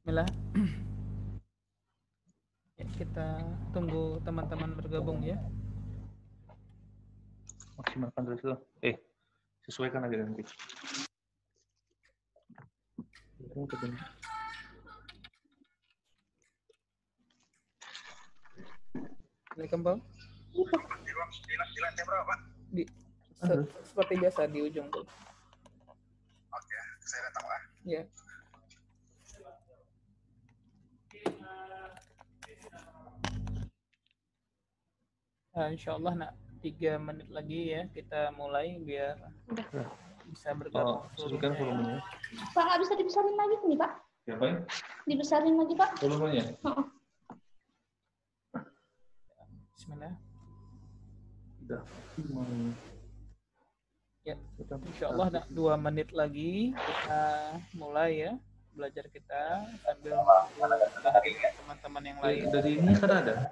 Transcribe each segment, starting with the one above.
Bismillah. Ya, kita tunggu teman-teman bergabung ya. Maksimalkan terus tuh. Sesuaikan aja nanti. Assalamualaikum, Pak. Di lantai berapa? Seperti biasa di ujung tuh. Oke, saya datang lah. Ya. Nah, insya Allah 3 menit lagi ya kita mulai biar bisa bergabung. Sesuaikan volumenya. Pak, nggak bisa dibesarin lagi nih, Pak? Siapain? Dibesarin lagi, Pak? Volumenya? Bismillah. Udah. Ya, insya Allah 2 menit lagi kita mulai ya belajar kita sambil mendengarkan teman-teman yang lain. Dari ini kan ada?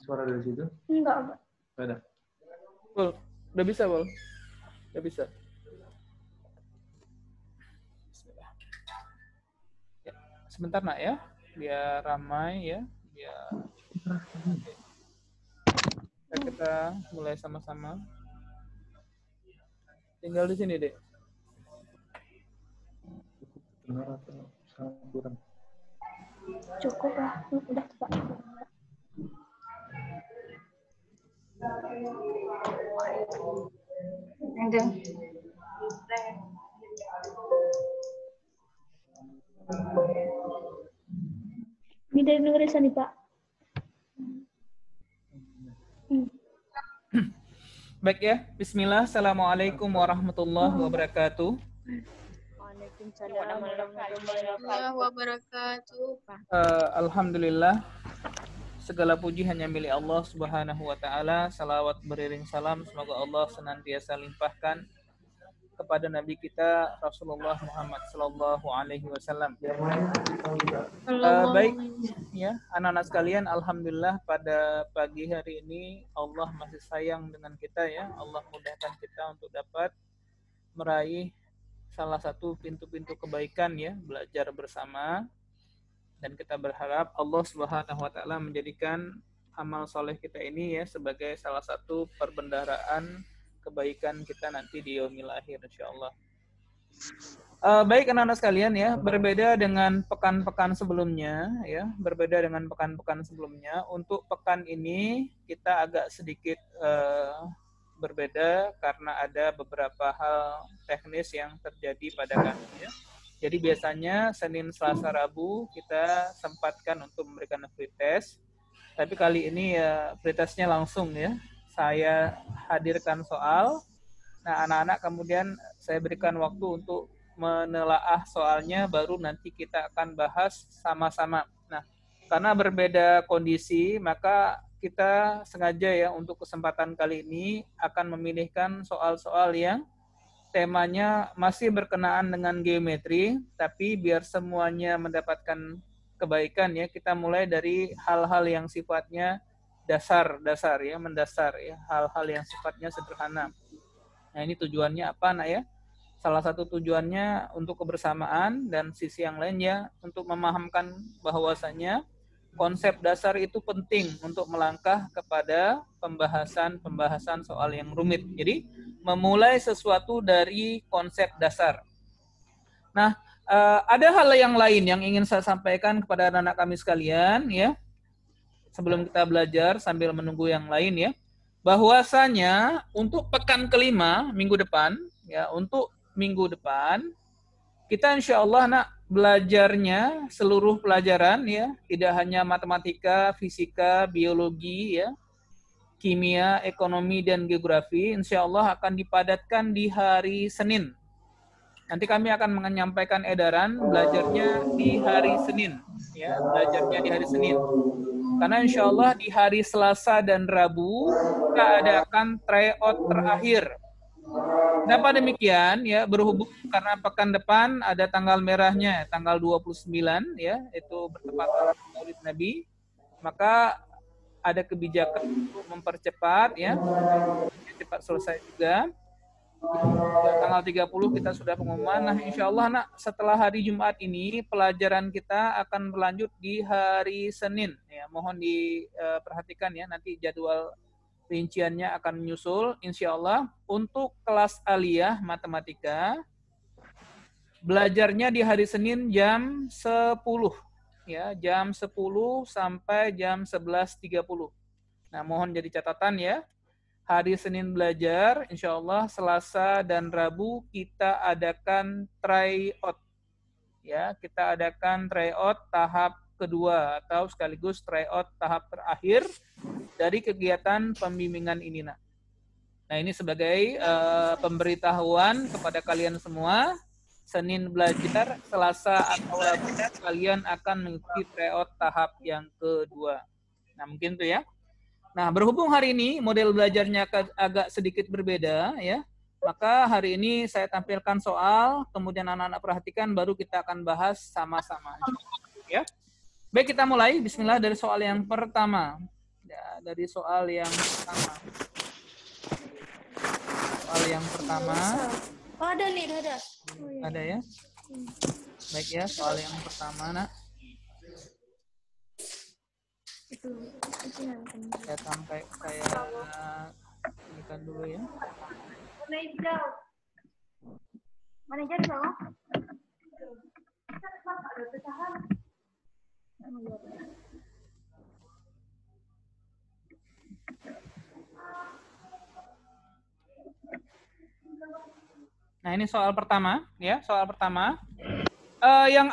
Suara dari situ? Enggak, Pak. Nggak ada. Bol, udah bisa, Bol? Udah bisa. Bismillah. Ya, sebentar nak ya, biar ramai ya, biar kita mulai sama-sama. Tinggal di sini, Dek. Benar atau sangat kurang? Cukup lah. Udah, Pak. Ada. Ini dari Nurisa nih, Pak. Baik ya, Bismillah, Assalamualaikum warahmatullahi wabarakatuh. Waalaikumsalam warahmatullahi wabarakatuh. Alhamdulillah, segala puji hanya milik Allah Subhanahu wa Ta'ala. Salawat beriring salam, semoga Allah senantiasa limpahkan kepada Nabi kita Rasulullah Muhammad Sallallahu Alaihi Wasallam. Baik, ya anak-anak sekalian, alhamdulillah pada pagi hari ini Allah masih sayang dengan kita ya. Allah mudahkan kita untuk dapat meraih salah satu pintu-pintu kebaikan ya, belajar bersama. Dan kita berharap Allah Subhanahu wa Ta'ala menjadikan amal soleh kita ini ya sebagai salah satu perbendaharaan kebaikan kita nanti di yaumil akhir insyaallah. Baik anak-anak sekalian ya, berbeda dengan pekan-pekan sebelumnya ya, berbeda dengan pekan-pekan sebelumnya. Untuk pekan ini kita agak sedikit berbeda karena ada beberapa hal teknis yang terjadi pada kami ya. Jadi biasanya Senin, Selasa, Rabu kita sempatkan untuk memberikan free test. Tapi kali ini ya free testnya langsung ya. Saya hadirkan soal. Nah, anak-anak kemudian saya berikan waktu untuk menelaah soalnya, baru nanti kita akan bahas sama-sama. Nah, karena berbeda kondisi, maka kita sengaja ya untuk kesempatan kali ini akan memilihkan soal-soal yang temanya masih berkenaan dengan geometri, tapi biar semuanya mendapatkan kebaikan ya, kita mulai dari hal-hal yang sifatnya dasar ya, mendasar ya, hal-hal yang sifatnya sederhana. Nah, ini tujuannya apa, Nak ya? Salah satu tujuannya untuk kebersamaan dan sisi yang lainnya untuk memahamkan bahwasanya konsep dasar itu penting untuk melangkah kepada pembahasan soal yang rumit. Jadi, memulai sesuatu dari konsep dasar. Nah, ada hal yang lain yang ingin saya sampaikan kepada anak-anak kami sekalian ya. Sebelum kita belajar sambil menunggu yang lain ya, bahwasanya untuk pekan kelima minggu depan ya, untuk minggu depan kita insya Allah nak belajarnya seluruh pelajaran ya, tidak hanya matematika, fisika, biologi ya, kimia, ekonomi dan geografi, insya Allah akan dipadatkan di hari Senin. Nanti kami akan menyampaikan edaran belajarnya di hari Senin ya, belajarnya di hari Senin. Karena insya Allah di hari Selasa dan Rabu kita adakan tryout terakhir. Kenapa demikian? Ya, berhubung karena pekan depan ada tanggal merahnya, tanggal 29 ya, itu bertepatan dengan Maulid Nabi. Maka ada kebijakan untuk mempercepat ya, cepat selesai juga. Tanggal 30 kita sudah pengumuman. Nah, insya Allah nak, setelah hari Jumat ini pelajaran kita akan berlanjut di hari Senin. Ya, mohon diperhatikan ya, nanti jadwal rinciannya akan menyusul. Insya Allah untuk kelas aliyah matematika belajarnya di hari Senin jam 10 ya, jam 10 sampai jam 11.30. Nah, mohon jadi catatan ya. Hari Senin belajar, insya Allah Selasa dan Rabu kita adakan tryout. Ya, kita adakan tryout tahap kedua atau sekaligus tryout tahap terakhir dari kegiatan pembimbingan ini. Nah, ini sebagai pemberitahuan kepada kalian semua. Senin belajar, Selasa atau Rabu kalian akan mengikuti tryout tahap yang kedua. Nah, mungkin itu ya. Nah, berhubung hari ini model belajarnya agak sedikit berbeda ya, maka hari ini saya tampilkan soal, kemudian anak-anak perhatikan, baru kita akan bahas sama-sama. Ya, baik, kita mulai. Bismillah dari soal yang pertama. Ya, dari soal yang pertama. Soal yang pertama. Oh, ada nih, ada. Ada ya. Baik ya, soal yang pertama, nak. Ya, sampai saya inikan dulu ya. Manajer dong. Nah, ini soal pertama ya, soal pertama. Yang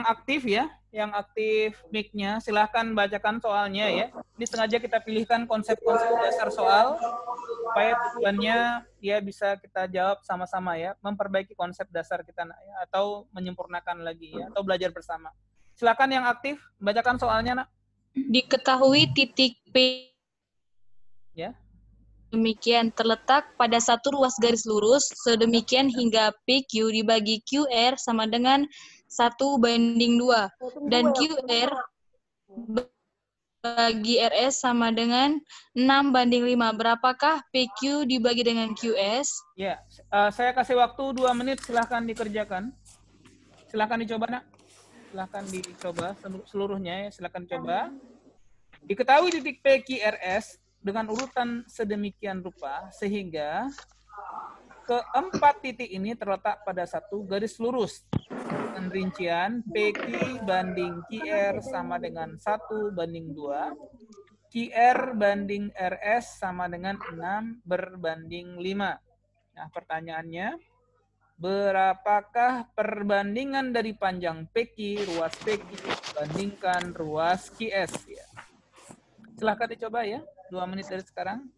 aktif ya, yang aktif mic-nya, silahkan bacakan soalnya ya. Ini sengaja kita pilihkan konsep-konsep dasar soal supaya tujuannya ya bisa kita jawab sama-sama ya, memperbaiki konsep dasar kita ya, atau menyempurnakan lagi ya, atau belajar bersama. Silahkan yang aktif bacakan soalnya, nak. Diketahui titik P Ya. demikian terletak pada satu ruas garis lurus sedemikian hingga PQ dibagi QR sama dengan 1:2 dan QR bagi RS sama dengan 6:5. Berapakah PQ dibagi dengan QS? Ya, saya kasih waktu 2 menit, silahkan dikerjakan. Silahkan dicoba, nak. Silahkan dicoba seluruhnya ya, silahkan coba. Diketahui titik PQRS dengan urutan sedemikian rupa sehingga keempat titik ini terletak pada satu garis lurus dengan rincian PQ banding QR sama dengan 1:2, QR banding RS sama dengan 6/5. Nah, pertanyaannya, berapakah perbandingan dari panjang PQ, ruas PQ, bandingkan ruas QS? Ya. Silahkan dicoba ya, 2 menit dari sekarang.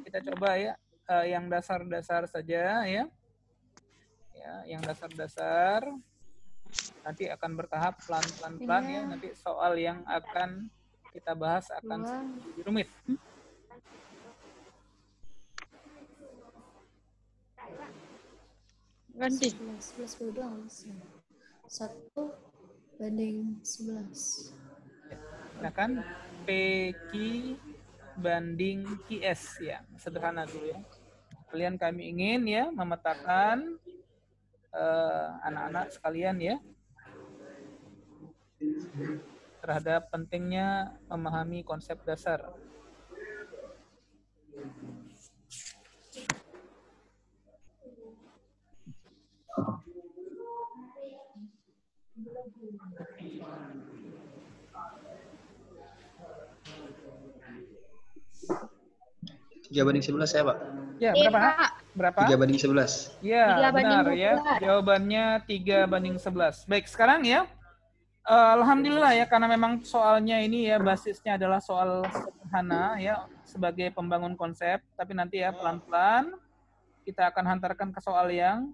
Kita coba ya, yang dasar-dasar saja ya. Ya, yang dasar-dasar. Nanti akan bertahap pelan-pelan ya. Nanti soal yang akan kita bahas akan lebih rumit. Ganti. 11 doang. 1:11. Silakan PQ banding QS ya, sederhana dulu ya. Kalian kami ingin ya memetakan anak-anak sekalian ya terhadap pentingnya memahami konsep dasar. Tiga banding 11 ya, Pak? Ya, berapa? Berapa? 3:11. Ya, benar ya. Jawabannya 3:11. Baik, sekarang ya. Alhamdulillah ya, karena memang soalnya ini ya basisnya adalah soal sederhana ya sebagai pembangun konsep, tapi nanti ya pelan-pelan kita akan hantarkan ke soal yang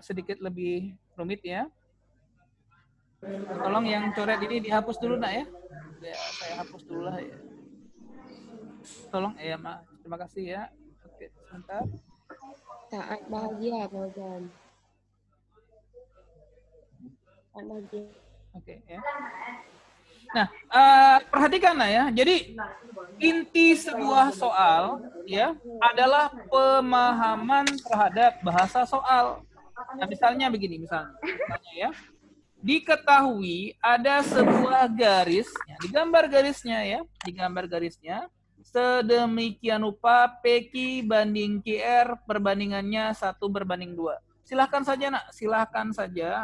sedikit lebih rumit ya. Tolong yang coret ini dihapus dulu, nak ya. Ya, saya hapus dulu lah ya. Tolong ya, Ma. Terima kasih ya. Oke, sebentar. Taat bahagia, Fauzan. Taat bahagia. Oke ya. Nah, perhatikan ya. Jadi inti sebuah soal ya adalah pemahaman terhadap bahasa soal. Nah, misalnya begini, misalnya ya. Diketahui ada sebuah garis, ya, digambar garisnya, sedemikian rupa PQ banding QR perbandingannya 1/2. Silahkan saja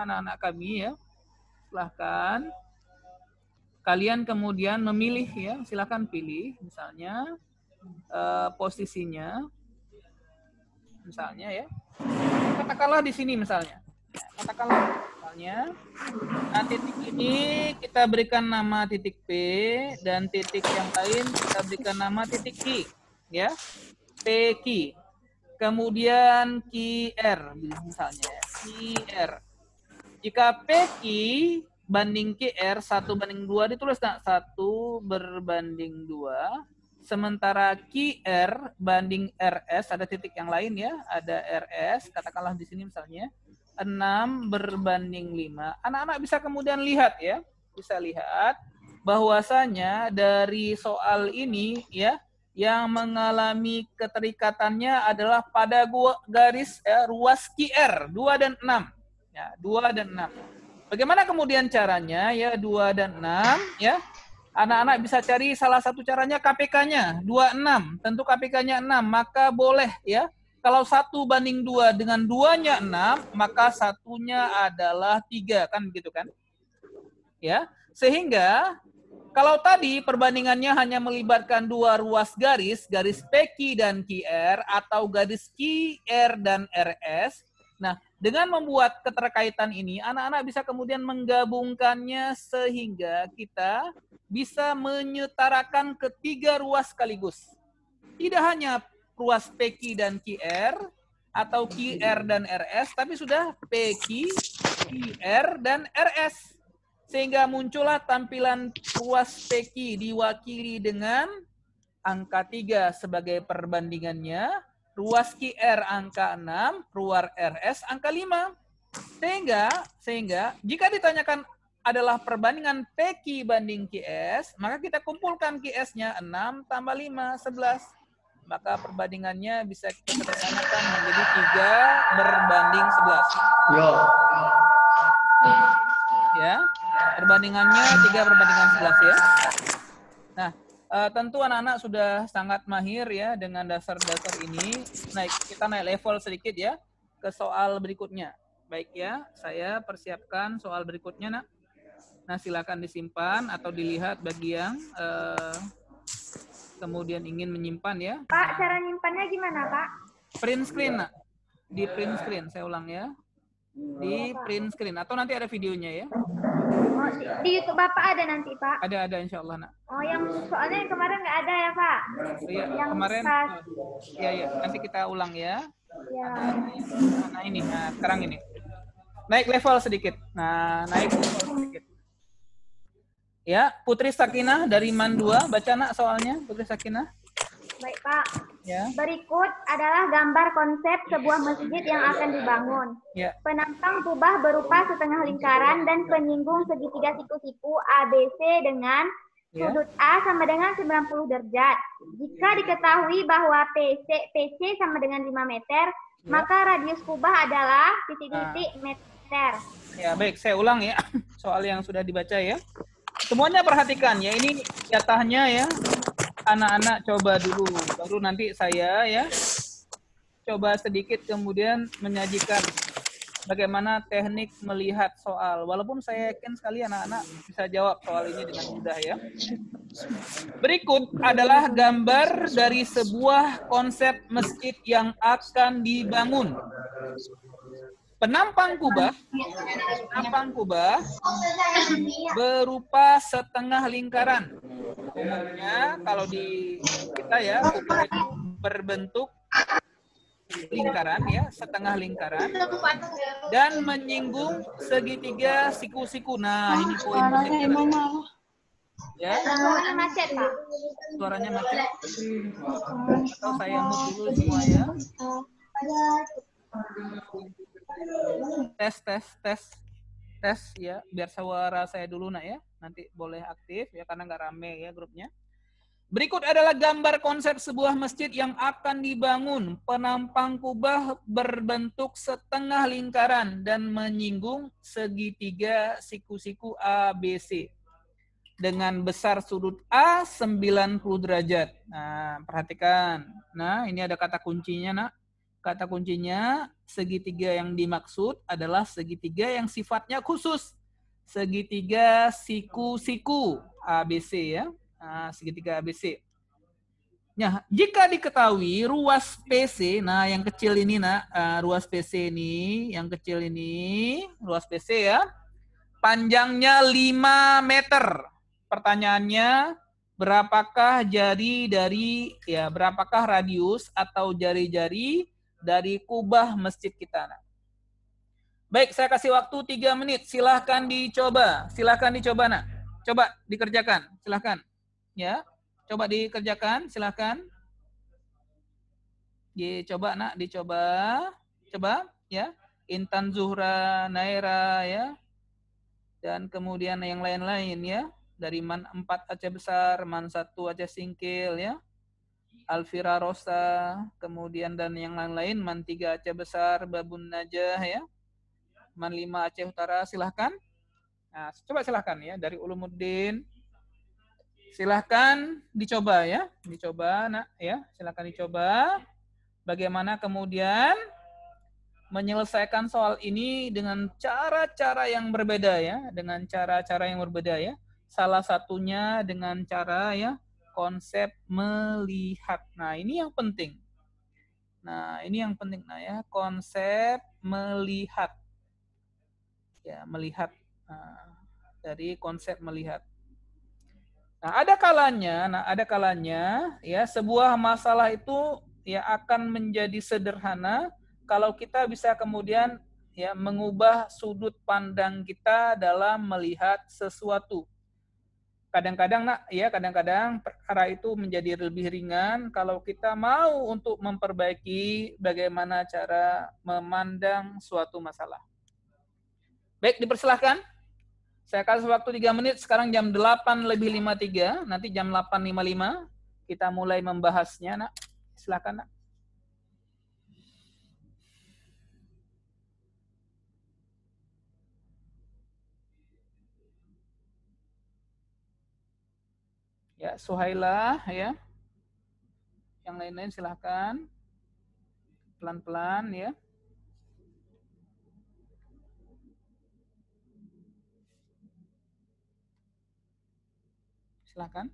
anak-anak kami ya, silahkan kalian kemudian memilih ya, silahkan pilih misalnya posisinya, misalnya ya, katakanlah di sini misalnya, nah titik ini kita berikan nama titik P dan titik yang lain kita berikan nama titik Q ya, PQ. Kemudian QR misalnya QR. Jika PQ banding QR 1/2 ditulis 1/2, sementara QR banding RS ada titik yang lain ya, ada RS katakanlah di sini misalnya 6/5. Anak-anak bisa kemudian lihat ya, bisa lihat bahwasanya dari soal ini ya yang mengalami keterikatannya adalah pada garis ruas QR 2 dan 6 ya, 2 dan 6. Bagaimana kemudian caranya ya 2 dan 6 ya? Anak-anak bisa cari salah satu caranya KPK-nya 26. Tentu KPK-nya 6, maka boleh ya. Kalau 1/2 dengan 2-nya 6, maka 1-nya adalah 3, kan begitu kan? Ya, sehingga kalau tadi perbandingannya hanya melibatkan 2 ruas garis PQ dan QR atau garis QR dan RS. Nah, dengan membuat keterkaitan ini, anak-anak bisa kemudian menggabungkannya sehingga kita bisa menyetarakan ketiga ruas sekaligus. Tidak hanya ruas PQ dan QR atau QR dan RS, tapi sudah PQ, QR, dan RS. Sehingga muncullah tampilan ruas PQ diwakili dengan angka 3 sebagai perbandingannya, ruas QR angka 6, ruas RS angka 5. Sehingga jika ditanyakan adalah perbandingan PQ banding QS, maka kita kumpulkan QS-nya 6 tambah 5, 11. Maka perbandingannya bisa kita sederhanakan menjadi 3/11. Ya, perbandingannya 3/11 ya. Nah, tentu anak-anak sudah sangat mahir ya dengan dasar-dasar ini. Kita naik level sedikit ya ke soal berikutnya. Baik ya, saya persiapkan soal berikutnya, Nak. Nah, silakan disimpan atau dilihat bagi yang kemudian ingin menyimpan ya. Pak, cara nyimpannya gimana, Pak? Print screen, Nak. Di print screen, saya ulang ya. Di print screen atau nanti ada videonya ya. Oh, di YouTube Bapak ada nanti, Pak? Ada insya Allah, Nak. Oh, yang soalnya yang kemarin nggak ada ya, Pak? Iya, yang kemarin. pas... Iya, nanti kita ulang ya. Ya. Nah ini, sekarang ini. Naik level sedikit. Nah, naik level sedikit. Ya, Putri Sakinah dari MAN 2, baca Nak soalnya, Putri Sakinah. Baik, Pak. Ya. Berikut adalah gambar konsep sebuah masjid yang akan dibangun. Ya. Penampang kubah berupa setengah lingkaran dan penyinggung segitiga siku-siku ABC dengan sudut A sama dengan 90 derajat. Jika diketahui bahwa PC sama dengan 5 meter, maka radius kubah adalah titik-titik meter. Ya, baik, saya ulang ya soal yang sudah dibaca ya. Semuanya perhatikan ya, ini jatahnya ya. Anak-anak coba dulu, baru nanti saya ya coba sedikit kemudian menyajikan bagaimana teknik melihat soal. Walaupun saya yakin sekali anak-anak bisa jawab soal ini dengan mudah ya. Berikut adalah gambar dari sebuah konsep masjid yang akan dibangun. Penampang kubah berupa setengah lingkaran. Umumnya kalau di kita ya kubah itu berbentuk lingkaran ya, setengah lingkaran dan menyinggung segitiga siku-siku. Nah, ini poin penting. Ya. Suaranya macet, Pak. Suaranya macet. Atau saya mute dulu semua ya. Tes. tes ya, biar suara saya dulu nak ya. Nanti boleh aktif ya karena nggak rame ya grupnya. Berikut adalah gambar konsep sebuah masjid yang akan dibangun. Penampang kubah berbentuk setengah lingkaran dan menyinggung segitiga siku-siku ABC. Dengan besar sudut A 90 derajat. Nah, perhatikan. Nah, ini ada kata kuncinya, nak. Kata kuncinya, segitiga yang dimaksud adalah segitiga yang sifatnya khusus. Segitiga siku-siku ABC ya. Nah, segitiga ABC. Nah, jika diketahui ruas PC, nah yang kecil ini, nak, ruas PC ini, yang kecil ini, ruas PC ya, panjangnya 5 meter. Pertanyaannya, berapakah berapakah radius atau jari-jari dari kubah masjid kita, nak? Baik, saya kasih waktu 3 menit. Silahkan dicoba. Silahkan dicoba, nak. Coba dikerjakan. Silahkan. Ya, coba dikerjakan, silakan. Coba nak, dicoba. Coba ya. Intan Zuhra, Naira ya. Dan kemudian yang lain-lain ya. Dari Man 4 Aceh Besar, Man 1 Aceh Singkil ya. Alfira Rosa, kemudian dan yang lain-lain, Man 3 Aceh Besar, Babun Najah ya. Man 5 Aceh Utara, silahkan. Nah, coba silahkan ya, dari Ulumuddin. Silahkan dicoba ya, dicoba nak ya, silahkan dicoba. Bagaimana kemudian menyelesaikan soal ini dengan cara-cara yang berbeda ya, dengan cara-cara yang berbeda ya. Salah satunya dengan cara ya konsep melihat. Nah ini yang penting. Nah ini yang penting nah ya, konsep melihat. Ya melihat dari konsep melihat. Nah, ada kalanya ya sebuah masalah itu ya akan menjadi sederhana kalau kita bisa kemudian ya mengubah sudut pandang kita dalam melihat sesuatu. Kadang-kadang nak ya kadang-kadang perkara itu menjadi lebih ringan kalau kita mau untuk memperbaiki bagaimana cara memandang suatu masalah. Baik, dipersilahkan. Saya kasih waktu 3 menit, sekarang jam 8:53, nanti jam 8:55 kita mulai membahasnya, nak. Silakan, nak. Ya, Suhaila, ya. Yang lain-lain silakan. Pelan-pelan, ya. Silakan.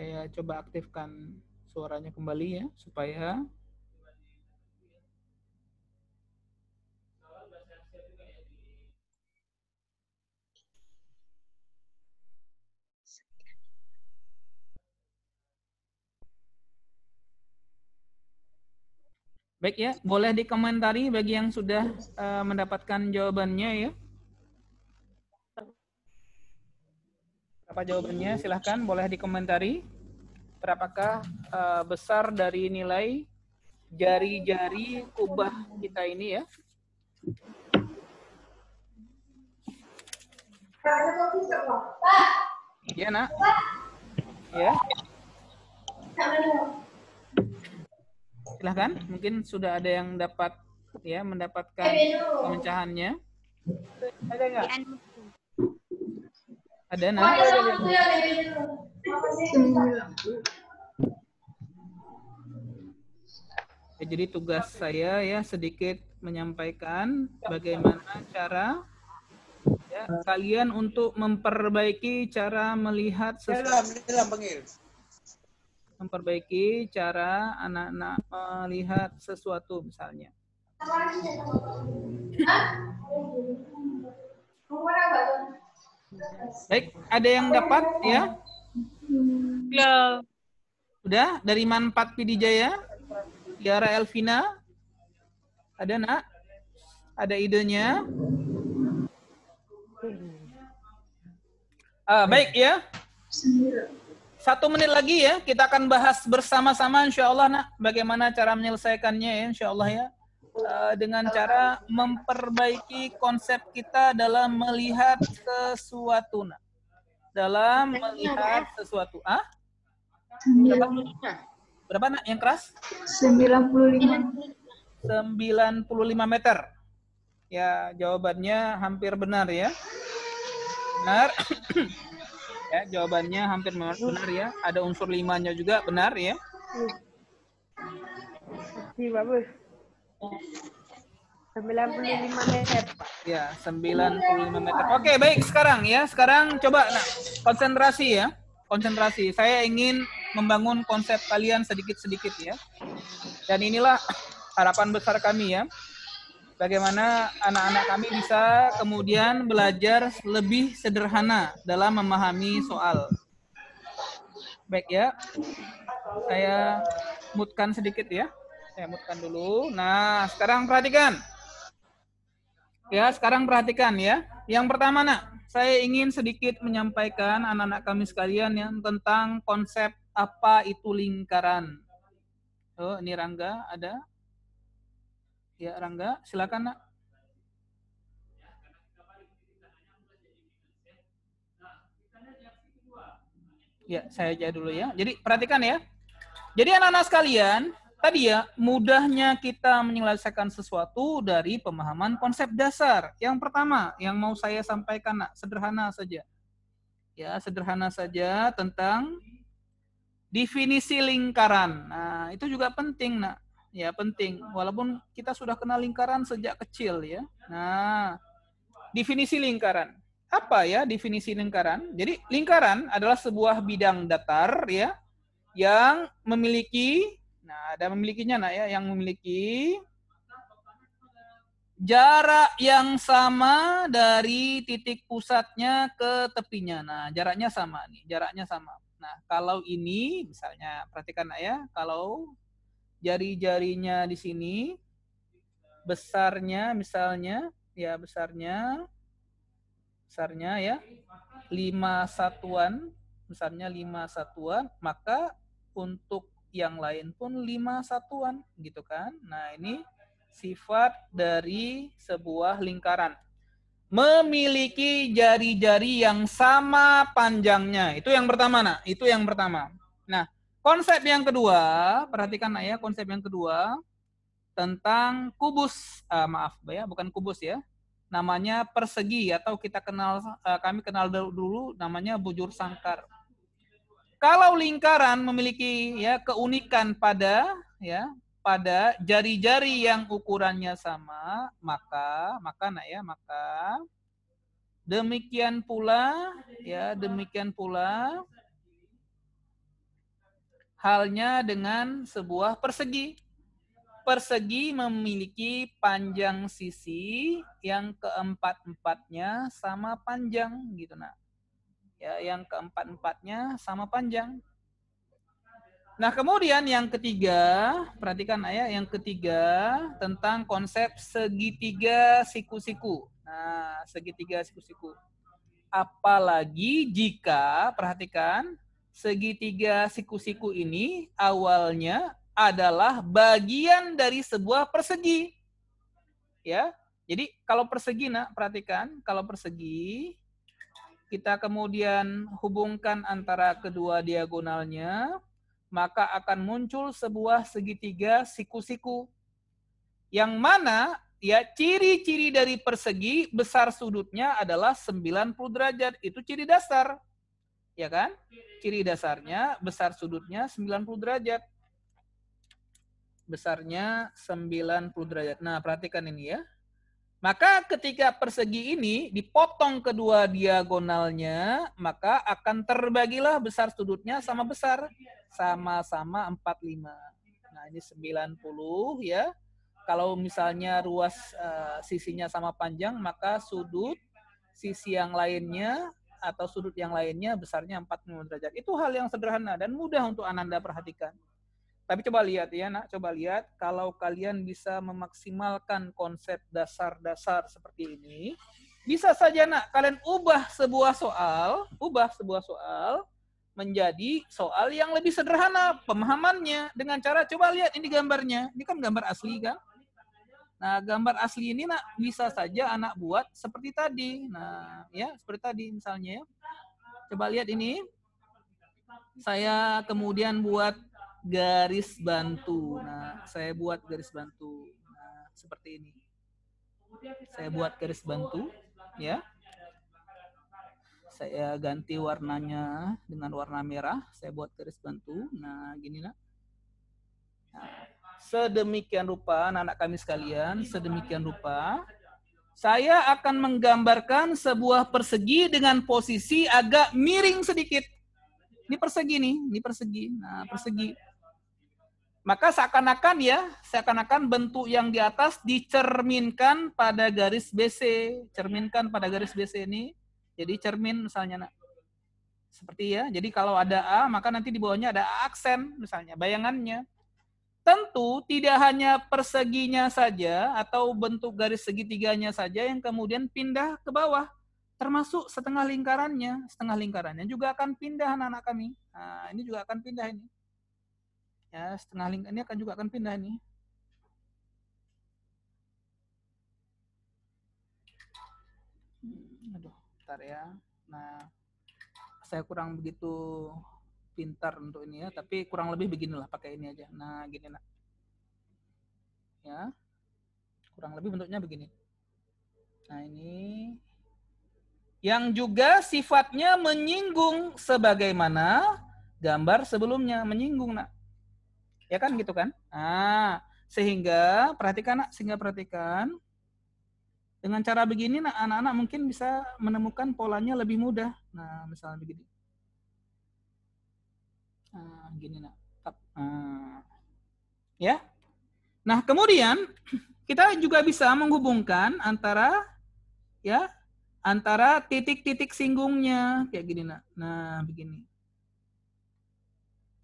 Saya coba aktifkan suaranya kembali ya, supaya baik ya, boleh dikomentari bagi yang sudah mendapatkan jawabannya ya. Apa jawabannya? Silahkan boleh dikomentari. Berapakah besar dari nilai jari-jari kubah kita ini ya? Ya nak? Ya. Silahkan, mungkin sudah ada yang dapat ya mendapatkan pemecahannya. Ada nggak? Ada nak? Ya, jadi tugas saya ya sedikit menyampaikan bagaimana cara Ya, kalian untuk memperbaiki cara melihat memperbaiki cara anak-anak melihat sesuatu misalnya. Baik, ada yang dapat ya? Ya. Udah dari Manfaat Pidijaya? Tiara Elvina? Ada nak? Ada idenya? Baik ya. 1 menit lagi ya, kita akan bahas bersama-sama insya Allah nak, bagaimana cara menyelesaikannya ya insya Allah ya. Dengan cara memperbaiki konsep kita dalam melihat sesuatu nak. Dalam melihat sesuatu. Berapa nak yang keras? 95 meter. Ya, jawabannya hampir benar ya. Benar. Ya, jawabannya hampir benar ya. Ada unsur 5-nya juga benar ya. Bagus. 95 meter. Ya, 95 meter. Oke, baik sekarang ya. Sekarang coba konsentrasi ya. Konsentrasi. Saya ingin membangun konsep kalian sedikit-sedikit ya. Dan inilah harapan besar kami ya. Bagaimana anak-anak kami bisa kemudian belajar lebih sederhana dalam memahami soal. Baik ya. Saya mutkan sedikit ya. Saya mutkan dulu. Nah, sekarang perhatikan. Ya, sekarang perhatikan ya. Yang pertama nak, saya ingin sedikit menyampaikan anak-anak kami sekalian yang tentang konsep apa itu lingkaran. Oh, ini Rangga ada? Ya, Rangga, silakan nak. Ya, saya aja dulu ya. Jadi perhatikan ya. Jadi anak-anak sekalian, tadi ya, mudahnya kita menyelesaikan sesuatu dari pemahaman konsep dasar. Yang pertama, yang mau saya sampaikan nak, sederhana saja. Ya, sederhana saja tentang definisi lingkaran. Nah, itu juga penting nak. Ya, penting. Walaupun kita sudah kenal lingkaran sejak kecil ya. Nah, definisi lingkaran. Apa ya definisi lingkaran? Jadi, lingkaran adalah sebuah bidang datar ya yang memiliki, nah ada memilikinya nak ya, yang memiliki jarak yang sama dari titik pusatnya ke tepinya. Nah, jaraknya sama nih, jaraknya sama. Nah, kalau ini misalnya perhatikan nak ya, kalau jari-jarinya di sini besarnya misalnya ya besarnya ya 5 satuan, besarnya 5 satuan, maka untuk yang lain pun 5 satuan gitu kan. Nah, ini sifat dari sebuah lingkaran. Memiliki jari-jari yang sama panjangnya. Itu yang pertama nak, itu yang pertama. Nah, konsep yang kedua, perhatikan ya, konsep yang kedua tentang kubus, maaf ya, bukan kubus ya, namanya persegi atau kita kenal, kami kenal dulu namanya bujur sangkar. Kalau lingkaran memiliki ya keunikan pada jari-jari yang ukurannya sama, maka demikian pula halnya dengan sebuah persegi. Persegi memiliki panjang sisi yang keempat-empatnya sama panjang gitu nak. Ya, yang keempat-empatnya sama panjang. Nah, kemudian yang ketiga, perhatikan ya, yang ketiga tentang konsep segitiga siku-siku. Nah, segitiga siku-siku. Apalagi jika, perhatikan, segitiga siku-siku ini awalnya adalah bagian dari sebuah persegi. Ya. Jadi kalau persegi nak, perhatikan, kalau persegi kita kemudian hubungkan antara kedua diagonalnya, maka akan muncul sebuah segitiga siku-siku. Yang mana ya ciri-ciri dari persegi besar sudutnya adalah 90 derajat. Itu ciri dasar. Ya kan? Ciri dasarnya besar sudutnya 90 derajat. Besarnya 90 derajat. Nah, perhatikan ini ya. Maka ketika persegi ini dipotong kedua diagonalnya, maka akan terbagilah besar sudutnya sama besar. Sama-sama 45. Nah, ini 90 ya. Kalau misalnya ruas sisinya sama panjang, maka sudut sisi yang lainnya atau sudut yang lainnya besarnya 45 derajat. Itu hal yang sederhana dan mudah untuk Ananda perhatikan. Tapi coba lihat ya, nak. Coba lihat kalau kalian bisa memaksimalkan konsep dasar-dasar seperti ini, bisa saja, nak, kalian ubah sebuah soal menjadi soal yang lebih sederhana pemahamannya dengan cara coba lihat ini gambarnya. Ini kan gambar asli kan? Nah, gambar asli ini, nak, bisa saja anak buat seperti tadi. Nah, ya, seperti tadi misalnya ya. Coba lihat ini. Saya kemudian buat garis bantu. Nah, saya buat garis bantu. Nah, seperti ini. Saya buat garis bantu, ya. Saya ganti warnanya dengan warna merah. Saya buat garis bantu. Nah, gini, nak. Nah, sedemikian rupa, anak-anak kami sekalian, sedemikian rupa, saya akan menggambarkan sebuah persegi dengan posisi agak miring sedikit. Ini persegi nih, ini persegi. Nah, persegi. Maka seakan-akan bentuk yang di atas dicerminkan pada garis BC. Cerminkan pada garis BC ini. Jadi cermin misalnya, nak. Seperti ya. Jadi kalau ada A, maka nanti di bawahnya ada aksen misalnya, bayangannya. Tentu tidak hanya perseginya saja atau bentuk garis segitiganya saja yang kemudian pindah ke bawah. Termasuk setengah lingkarannya. Setengah lingkarannya juga akan pindah anak-anak kami. Nah, ini juga akan pindah ini. Ya, setengah lingkaran ini juga akan pindah nih. Aduh, bentar ya. Nah, saya kurang begitu pintar untuk ini ya, tapi kurang lebih beginilah, pakai ini aja. Nah, gini, nak. Ya. Kurang lebih bentuknya begini. Nah, ini yang juga sifatnya menyinggung sebagaimana gambar sebelumnya menyinggung, nak. Ya kan gitu kan? Nah, sehingga perhatikan, nak, dengan cara begini, nak, anak-anak mungkin bisa menemukan polanya lebih mudah. Nah, misalnya begini. Nah, gini, nak. Ya. Nah, kemudian kita juga bisa menghubungkan antara titik-titik singgungnya kayak gini, nak. Nah, begini.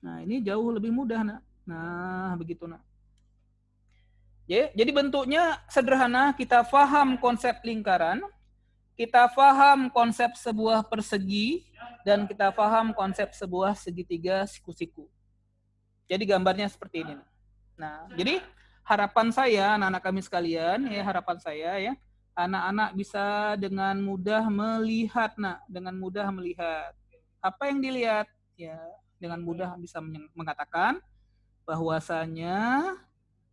Nah, ini jauh lebih mudah, nak. Nah, begitu, nak. Jadi bentuknya sederhana, kita paham konsep lingkaran, kita paham konsep sebuah persegi, dan kita paham konsep sebuah segitiga siku-siku. Jadi gambarnya seperti ini. Nah, jadi harapan saya, anak-anak kami sekalian, ya, harapan saya ya, anak-anak bisa dengan mudah melihat, nak, dengan mudah melihat. Apa yang dilihat? Ya, dengan mudah bisa mengatakan bahwasanya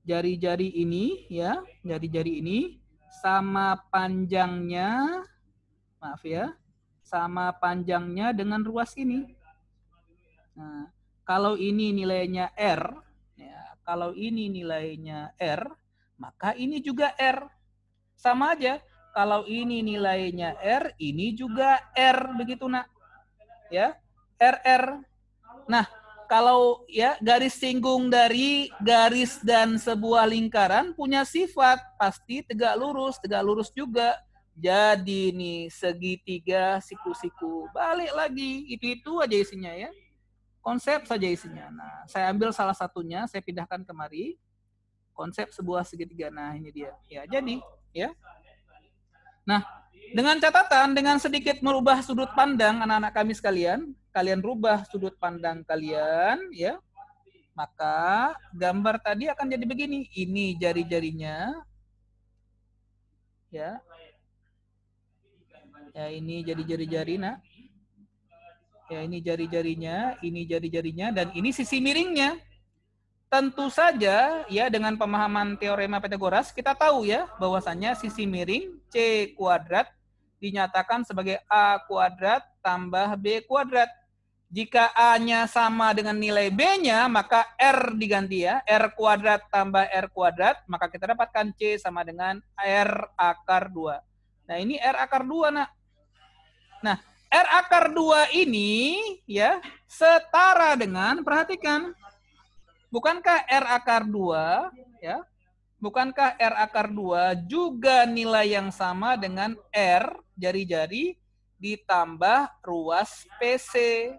jari-jari ini, ya, jari-jari ini sama panjangnya, maaf ya, sama panjangnya dengan ruas ini. Nah, kalau ini nilainya R, ya, kalau ini nilainya R, maka ini juga R. Sama aja, kalau ini nilainya R, ini juga R, begitu, nak. Ya, RR. Nah, kalau ya garis singgung dari garis dan sebuah lingkaran punya sifat pasti tegak lurus juga. Jadi nih segitiga siku-siku. Balik lagi, itu aja isinya ya. Konsep saja isinya. Nah, saya ambil salah satunya, saya pindahkan kemari. Konsep sebuah segitiga. Nah, ini dia. Ya, jadi ya. Nah, dengan catatan, dengan sedikit merubah sudut pandang anak-anak kami sekalian, kalian rubah sudut pandang kalian, ya, maka gambar tadi akan jadi begini. Ini jari-jarinya, ya, ya ini jadi jari-jari, nak. Ya, ini jari-jarinya, dan ini sisi miringnya. Tentu saja, ya, dengan pemahaman teorema Pythagoras, kita tahu ya, bahwasannya sisi miring C kuadrat dinyatakan sebagai A kuadrat tambah B kuadrat. Jika A-nya sama dengan nilai B-nya, maka R diganti ya. R kuadrat tambah R kuadrat, maka kita dapatkan C sama dengan R akar 2. Nah, ini R akar 2, nak. Nah, R akar 2 ini ya setara dengan, perhatikan, bukankah R akar 2 ya? Bukankah R akar 2 juga nilai yang sama dengan R jari-jari ditambah ruas PC.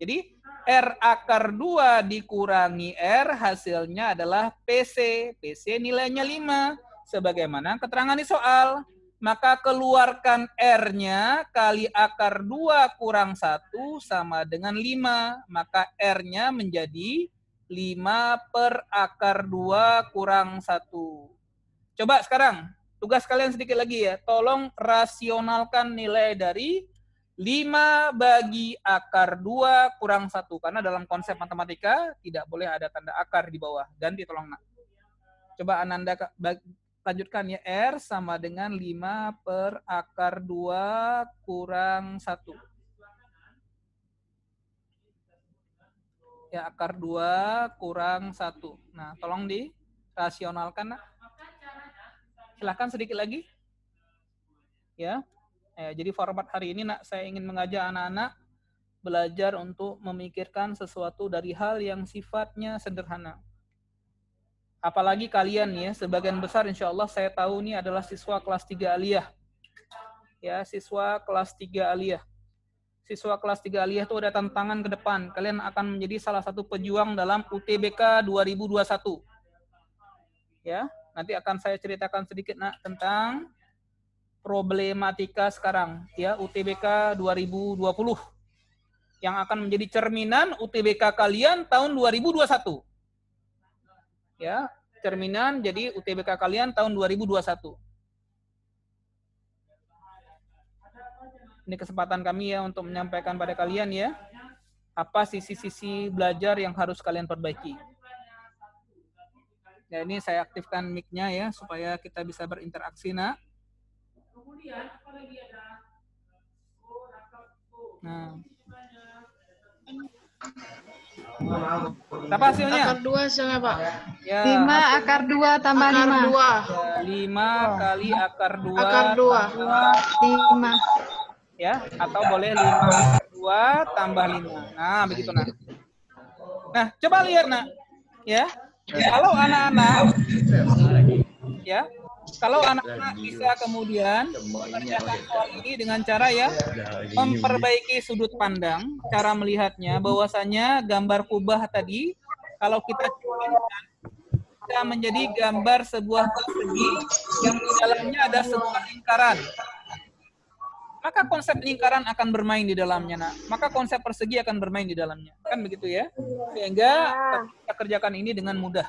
Jadi R akar 2 dikurangi R hasilnya adalah PC. PC nilainya 5. Sebagaimana keterangan di soal. Maka keluarkan R-nya kali akar 2 kurang 1 sama dengan 5. Maka R-nya menjadi 5 per akar 2 kurang 1. Coba sekarang, tugas kalian sedikit lagi ya. Tolong rasionalkan nilai dari 5 bagi akar 2 kurang 1. Karena dalam konsep matematika tidak boleh ada tanda akar di bawah. Ganti tolong, nak. Coba Ananda lanjutkan ya. R sama dengan 5 per akar 2 kurang 1. Ya, akar 2 kurang 1. Nah, tolong dirasionalkan, nak. Silahkan sedikit lagi. Ya. Jadi format hari ini, nak, saya ingin mengajak anak-anak belajar untuk memikirkan sesuatu dari hal yang sifatnya sederhana. Apalagi kalian ya, sebagian besar insya Allah saya tahu ini adalah siswa kelas 3 aliyah. Ya, siswa kelas 3 aliyah. Siswa kelas 3 aliyah itu ada tantangan ke depan. Kalian akan menjadi salah satu pejuang dalam UTBK 2021. Ya, nanti akan saya ceritakan sedikit, nak, tentang problematika sekarang ya, UTBK 2020 yang akan menjadi cerminan UTBK kalian tahun 2021. Ya, cerminan jadi UTBK kalian tahun 2021. Ini kesempatan kami ya untuk menyampaikan pada kalian ya, apa sisi-sisi belajar yang harus kalian perbaiki. Ya, ini saya aktifkan mic-nya ya supaya kita bisa berinteraksi, nak. Nah. Apa hasilnya? Akar 2 hasilnya, Pak. Ya, 5 akar 2 tambah 5. 5 kali akar 2 Akar 2. 5. Ya, atau boleh 5 akar 2 tambah 5. Nah, begitu, nak. Nah, coba lihat, nak. Ya. Kalau anak-anak ya, kalau anak-anak bisa kemudian mengerjakan soal ini dengan cara ya memperbaiki sudut pandang, cara melihatnya, bahwasanya gambar kubah tadi kalau kita cerminkan bisa menjadi gambar sebuah persegi yang di dalamnya ada sebuah lingkaran. Maka konsep lingkaran akan bermain di dalamnya, nak. Maka konsep persegi akan bermain di dalamnya. Kan begitu ya? Sehingga kita kerjakan ini dengan mudah.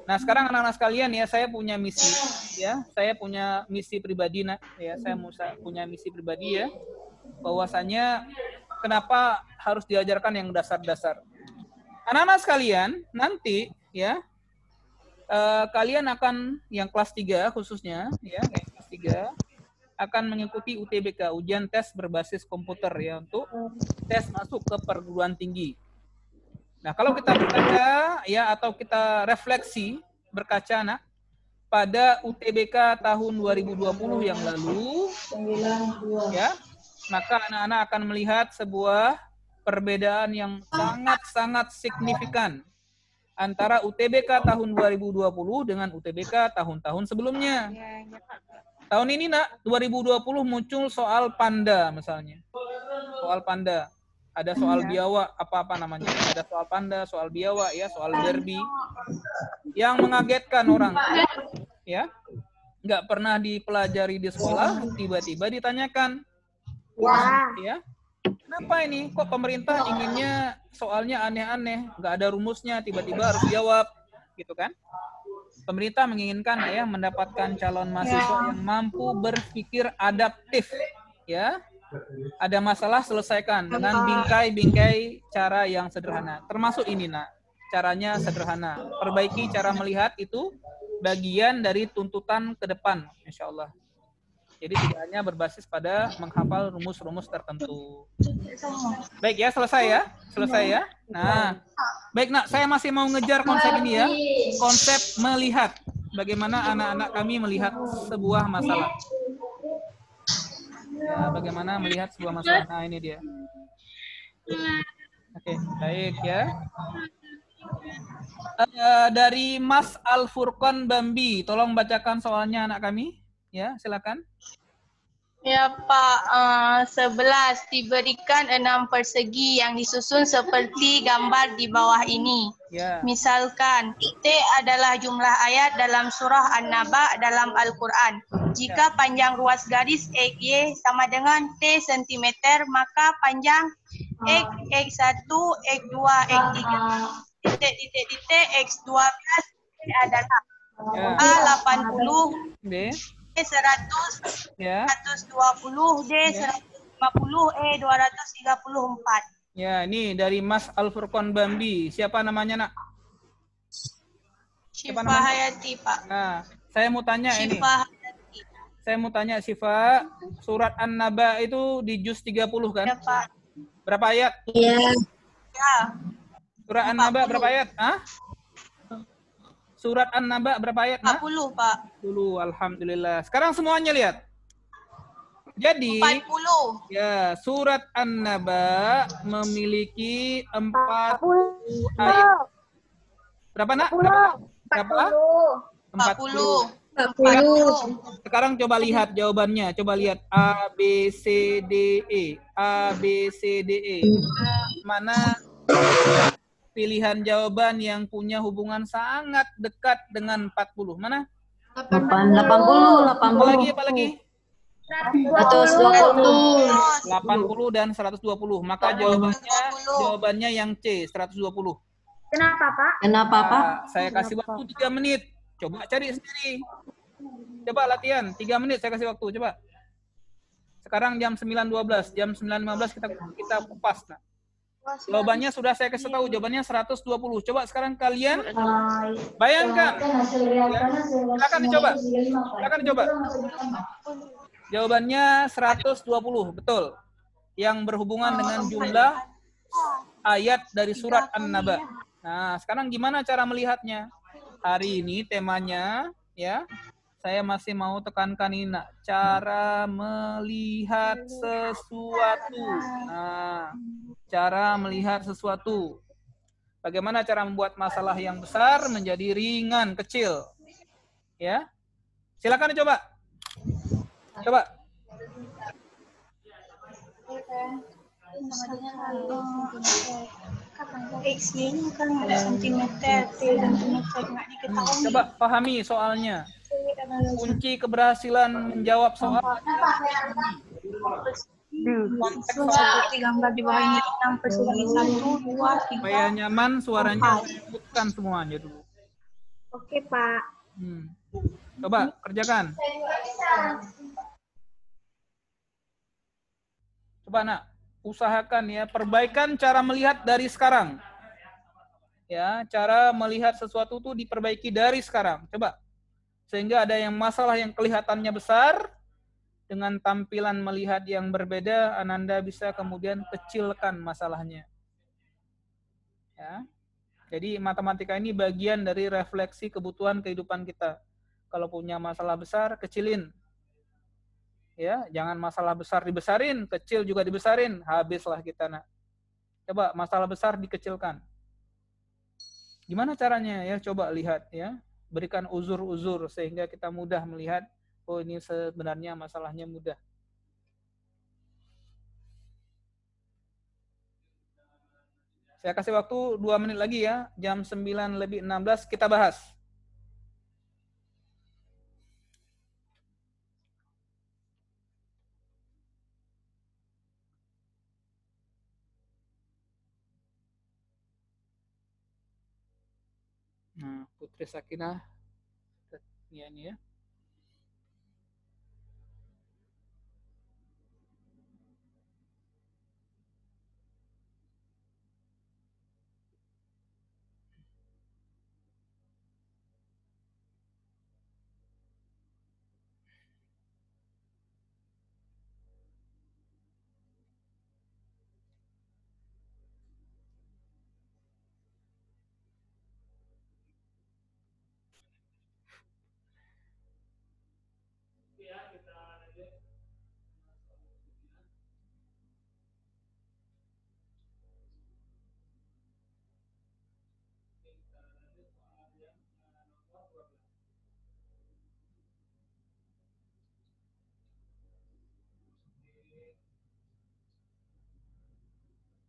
Nah, sekarang anak-anak sekalian ya, saya punya misi ya. Saya punya misi pribadi, nak, ya. Saya punya misi pribadi ya. Bahwasanya kenapa harus diajarkan yang dasar-dasar. Anak-anak sekalian, nanti ya kalian akan yang kelas 3 khususnya ya, yang kelas 3 akan mengikuti UTBK, ujian tes berbasis komputer ya, untuk tes masuk ke perguruan tinggi. Nah, kalau kita berkaca ya, atau kita refleksi berkaca, nak, pada UTBK tahun 2020 yang lalu ya, maka anak-anak akan melihat sebuah perbedaan yang sangat-sangat signifikan antara UTBK tahun 2020 dengan UTBK tahun-tahun sebelumnya. Tahun ini, nak, 2020 muncul soal panda misalnya. Soal panda. Ada soal biawak, apa-apa namanya. Ada soal panda, soal biawak ya, soal derby. Yang mengagetkan orang. Ya. Nggak pernah dipelajari di sekolah, tiba-tiba ditanyakan. Wah. Ya. Kenapa ini? Kok pemerintah inginnya soalnya aneh-aneh, nggak ada rumusnya, tiba-tiba harus jawab, gitu kan? Pemerintah menginginkan ya mendapatkan calon mahasiswa yang mampu berpikir adaptif, ya. Ada masalah selesaikan dengan bingkai-bingkai cara yang sederhana. Termasuk ini, nak, caranya sederhana. Perbaiki cara melihat itu bagian dari tuntutan ke depan, insya Allah. Jadi tidak hanya berbasis pada menghafal rumus-rumus tertentu. Baik ya, selesai ya? Selesai ya? Nah, baik nak, saya masih mau ngejar konsep ini ya. Konsep melihat. Bagaimana anak-anak kami melihat sebuah masalah. Ya, bagaimana melihat sebuah masalah. Nah, ini dia. Oke, baik ya. Dari Mas Al-Furqan Bambi, tolong bacakan soalnya anak kami. Ya, silakan. Ya Pak, 11 diberikan 6 persegi yang disusun seperti gambar di bawah ini. Ya. Misalkan, T adalah jumlah ayat dalam surah An-Naba dalam Al-Quran. Jika panjang ruas garis XY sama dengan T cm, maka panjang X1, X2, X3, titik, X12 adalah A 80, B 100, ya. 120, D 150, E 234. Ya, ini dari Mas Al-Furqan Bambi. Siapa namanya, Nak? Syifa Hayati, Pak. Nah, saya mau tanya ini. Syifa Hayati. Saya mau tanya Syifa, surat An-Naba itu di juz 30 kan? Ya, Pak. Berapa ayat? Iya. Ya. Surat An-Naba berapa ayat? Hah? Surat An-Naba berapa ayat? 40, Pak. 40, alhamdulillah. Sekarang semuanya lihat. Jadi, 40. ya, surat An-Naba memiliki 40 ayat. Berapa, Nak? Berapa? 40. Sekarang coba lihat jawabannya. Coba lihat A, B, C, D, E. A, B, C, D, E. Mana pilihan jawaban yang punya hubungan sangat dekat dengan 40? Mana? 80. Apa lagi? 120. 80 dan 120. Maka jawabannya yang C, 120. Kenapa, Pak? Kenapa, Pak? Saya kasih waktu 3 menit. Coba cari sendiri. Coba latihan, 3 menit saya kasih waktu, coba. Sekarang jam 9.12, jam 9.15 kita kupas. Nah. Jawabannya sudah saya kasih tahu, jawabannya 120. Coba sekarang kalian bayangkan. Ya. Silakan dicoba. Silakan dicoba. Jawabannya 120, betul. Yang berhubungan dengan jumlah ayat dari surat An-Naba. Nah, sekarang gimana cara melihatnya? Hari ini temanya, ya, saya masih mau tekankan ini, nak, cara melihat sesuatu. Nah, cara melihat sesuatu. Bagaimana cara membuat masalah yang besar menjadi ringan, kecil. Ya, silakan dicoba. Coba. X-nya kan ada sentimeter, sentimeter nggak diketahui. Coba pahami soalnya. Kunci keberhasilan menjawab soal. Konteks seperti gambar di bawah ini, 6 persegi 1, 2, 3. Supaya nyaman suaranya sebutkan semuanya dulu. Oke, Pak. Coba kerjakan. Coba, Nak, usahakan ya, perbaikan cara melihat dari sekarang. Ya, cara melihat sesuatu itu diperbaiki dari sekarang. Coba. Sehingga ada yang masalah yang kelihatannya besar, dengan tampilan melihat yang berbeda, Ananda bisa kemudian kecilkan masalahnya. Ya. Jadi matematika ini bagian dari refleksi kebutuhan kehidupan kita. Kalau punya masalah besar, kecilin. Ya, jangan masalah besar dibesarin, kecil juga dibesarin, habislah kita, Nak. Coba masalah besar dikecilkan. Gimana caranya ya? Coba lihat ya. Berikan uzur-uzur sehingga kita mudah melihat, oh ini sebenarnya masalahnya mudah. Saya kasih waktu 2 menit lagi ya. Jam 9:16 kita bahas. Nah, Putri Sakinah, ya ini ya.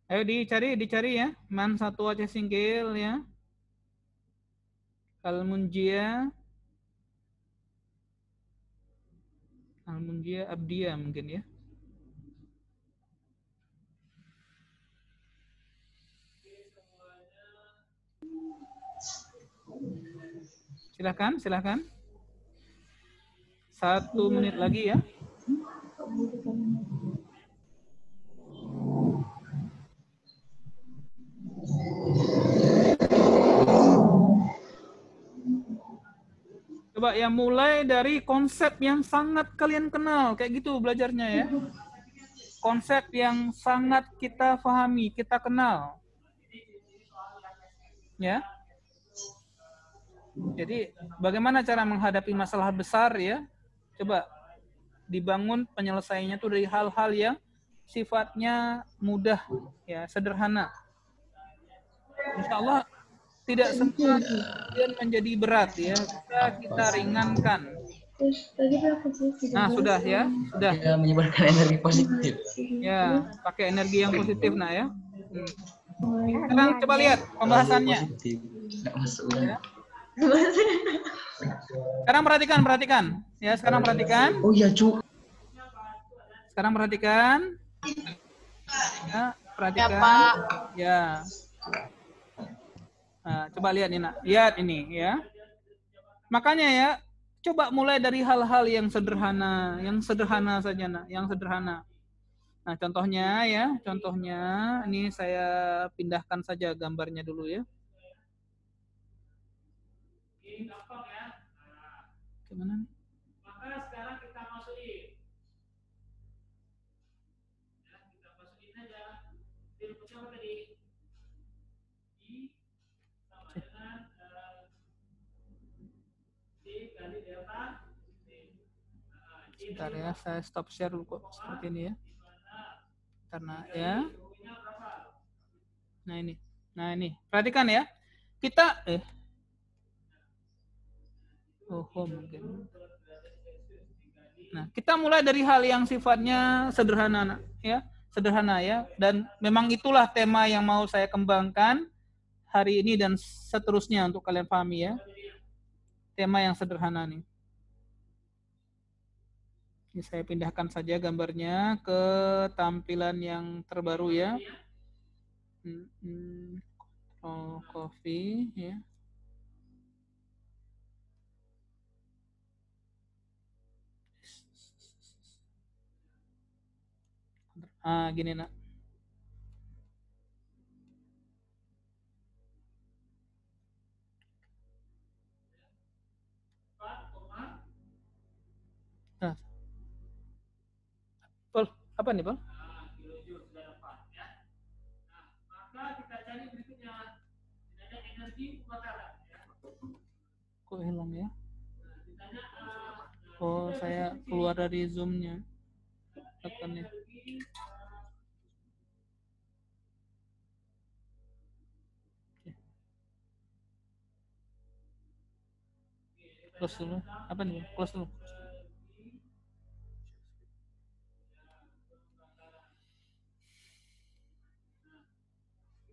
Ayo dicari ya. Man satu Aceh Singkil ya. Almunjia Abdia mungkin ya. Silakan. 1 menit lagi ya. Coba ya, mulai dari konsep yang sangat kalian kenal, kayak gitu belajarnya ya. Konsep yang sangat kita pahami, kita kenal. Ya. Jadi bagaimana cara menghadapi masalah besar ya? Coba dibangun penyelesaiannya tuh dari hal-hal yang sifatnya mudah ya, sederhana. Insya Allah tidak semua kemudian menjadi berat ya, kita ringankan. Nah sudah ya, sudah. Ya, menyebarkan energi positif. Ya, pakai energi yang positif nah ya. Sekarang coba lihat pembahasannya. Ya. Sekarang perhatikan. Ya, sekarang perhatikan. Oh iya, Cuk. Sekarang perhatikan. Ya, perhatikan. Ya, Pak. Ya. Nah, coba lihat nih, Nak. Lihat ini ya. Makanya ya, coba mulai dari hal-hal yang sederhana saja, Nak, yang sederhana. Nah, contohnya ini saya pindahkan saja gambarnya dulu ya. Gampang ya. Gimana? Maka sekarang kita masukin. Ya, kita masukin aja. Rumusnya apa tadi? I sama dengan C kali delta T. Sebentar ya, saya stop share dulu kok seperti ini ya. Karena ya. Nah ini. Perhatikan ya. Kita mungkin. Nah, kita mulai dari hal yang sifatnya sederhana ya, dan memang itulah tema yang mau saya kembangkan hari ini dan seterusnya untuk kalian pahami ya. Tema yang sederhana nih. Ini saya pindahkan saja gambarnya ke tampilan yang terbaru ya. Coffee ya. Gini Nak. Nah. Pol, apa nih, Pol? Maka kita cari berikutnya. Ada energi bakaran. Kok hilang ya? Oh, saya keluar dari Zoom-nya. Tekannya. Close dulu. Apa nih? Close dulu.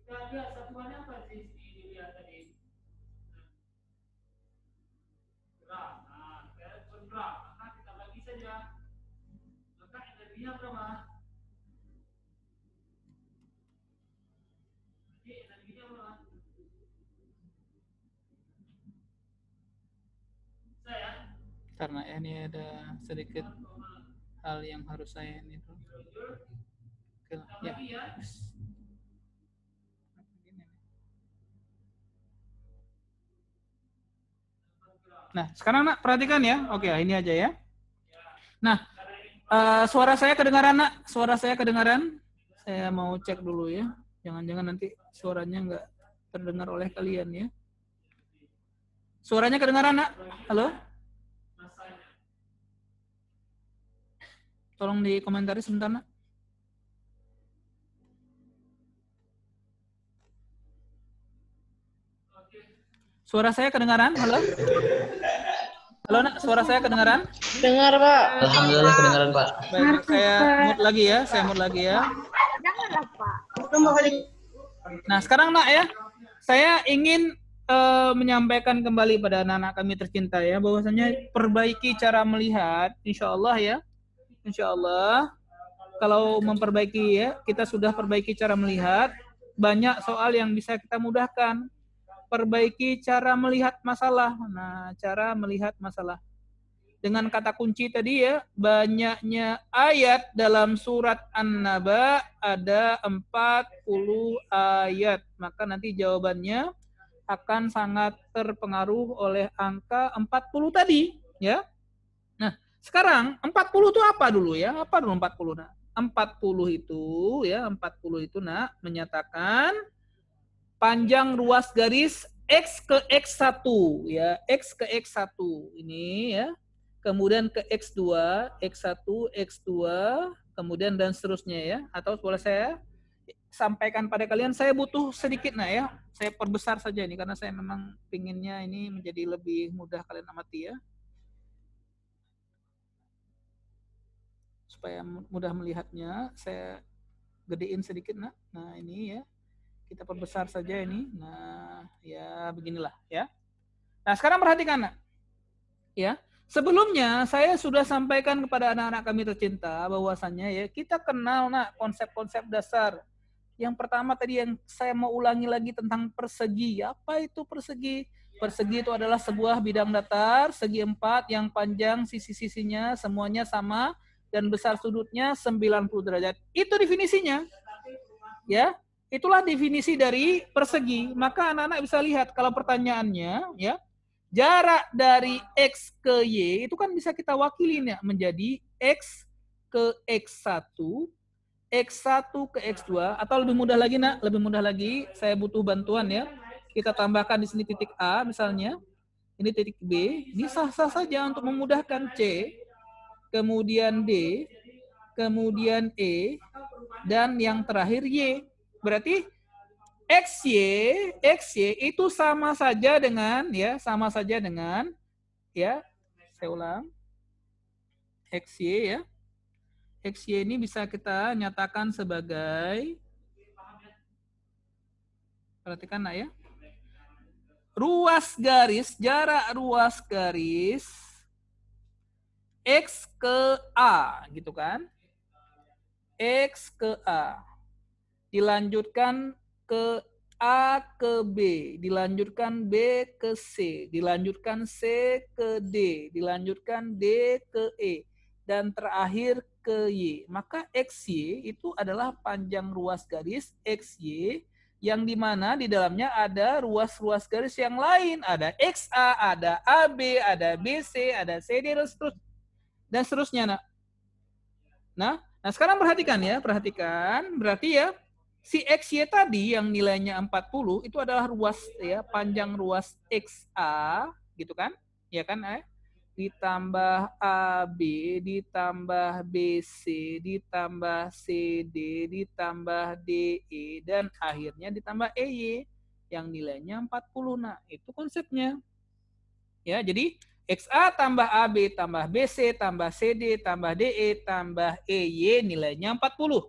Kita lihat satuannya apa sih dilihat tadi? Gerak. Nah, bergerak. Maka kita bagi saja. Maka energinya berapa? Energinya berapa? Karena ini ada sedikit hal yang harus saya ini. Oke, ya. Nah, sekarang Nak, perhatikan ya. Oke, ini aja ya. Nah, suara saya kedengaran, Nak? Suara saya kedengaran? Saya mau cek dulu ya. Jangan-jangan nanti suaranya nggak terdengar oleh kalian ya. Suaranya kedengaran, Nak? Halo? Tolong dikomentari sebentar, Nak. Suara saya kedengaran? Halo? Halo, Nak, suara saya kedengaran? Dengar, Pak. Alhamdulillah kedengaran, Pak. Baik, saya mute lagi ya. Janganlah, Pak. Nah, sekarang nak ya, saya ingin menyampaikan kembali pada anak-anak kami tercinta ya, bahwasanya perbaiki cara melihat, insya Allah ya, insya Allah kalau memperbaiki ya, kita sudah perbaiki cara melihat, banyak soal yang bisa kita mudahkan. Perbaiki cara melihat masalah. Nah, cara melihat masalah. Dengan kata kunci tadi ya, banyaknya ayat dalam surat An-Naba ada 40 ayat. Maka nanti jawabannya akan sangat terpengaruh oleh angka 40 tadi, ya. Nah, sekarang 40 itu apa dulu ya? Apa dulu 40? Nah, 40 itu ya, 40 itu nak menyatakan panjang ruas garis X ke X1 ya, X ke X1 ini ya. Kemudian ke X2, X1, X2, kemudian dan seterusnya ya. Atau boleh saya sampaikan pada kalian, saya butuh sedikit nah ya. Saya perbesar saja ini karena saya memang pinginnya ini menjadi lebih mudah kalian amati ya. Supaya mudah melihatnya, saya gedein sedikit nak. Nah, ini ya. Kita perbesar saja ini. Nah, ya beginilah ya. Nah, sekarang perhatikan nak. Ya. Sebelumnya saya sudah sampaikan kepada anak-anak kami tercinta bahwasannya ya kita kenal nak konsep-konsep dasar. Yang pertama tadi yang saya mau ulangi lagi tentang persegi. Apa itu persegi? Persegi itu adalah sebuah bidang datar segi 4 yang panjang sisi-sisinya semuanya sama dan besar sudutnya 90 derajat. Itu definisinya. Ya, itulah definisi dari persegi. Maka anak-anak bisa lihat kalau pertanyaannya ya, jarak dari X ke Y itu kan bisa kita wakilin ya menjadi X ke X1, X1 ke X2, atau lebih mudah lagi nak, lebih mudah lagi saya butuh bantuan ya. Kita tambahkan di sini titik A misalnya, ini titik B, ini sah-sah saja untuk memudahkan C, kemudian D, kemudian E, dan yang terakhir Y. Berarti XY itu sama saja dengan ya, sama saja dengan ya, saya ulang. XY ya. XY ini bisa kita nyatakan sebagai, perhatikan nak ya. Ruas garis, jarak ruas garis X ke A gitu kan. X ke A. Dilanjutkan ke A ke B, dilanjutkan B ke C, dilanjutkan C ke D, dilanjutkan D ke E, dan terakhir ke Y. Maka XY itu adalah panjang ruas garis XY yang dimana di dalamnya ada ruas-ruas garis yang lain. Ada XA, ada AB, ada BC, ada CD, dan seterusnya. Nah, sekarang perhatikan ya, perhatikan. Berarti ya, si XY tadi yang nilainya 40 itu adalah ruas ya, panjang ruas XA gitu kan? Ya kan, ditambah AB, ditambah BC, ditambah CD, ditambah DE, dan akhirnya ditambah EY yang nilainya 40. Nah, itu konsepnya. Ya, jadi XA tambah AB tambah BC tambah CD tambah DE tambah EY nilainya 40.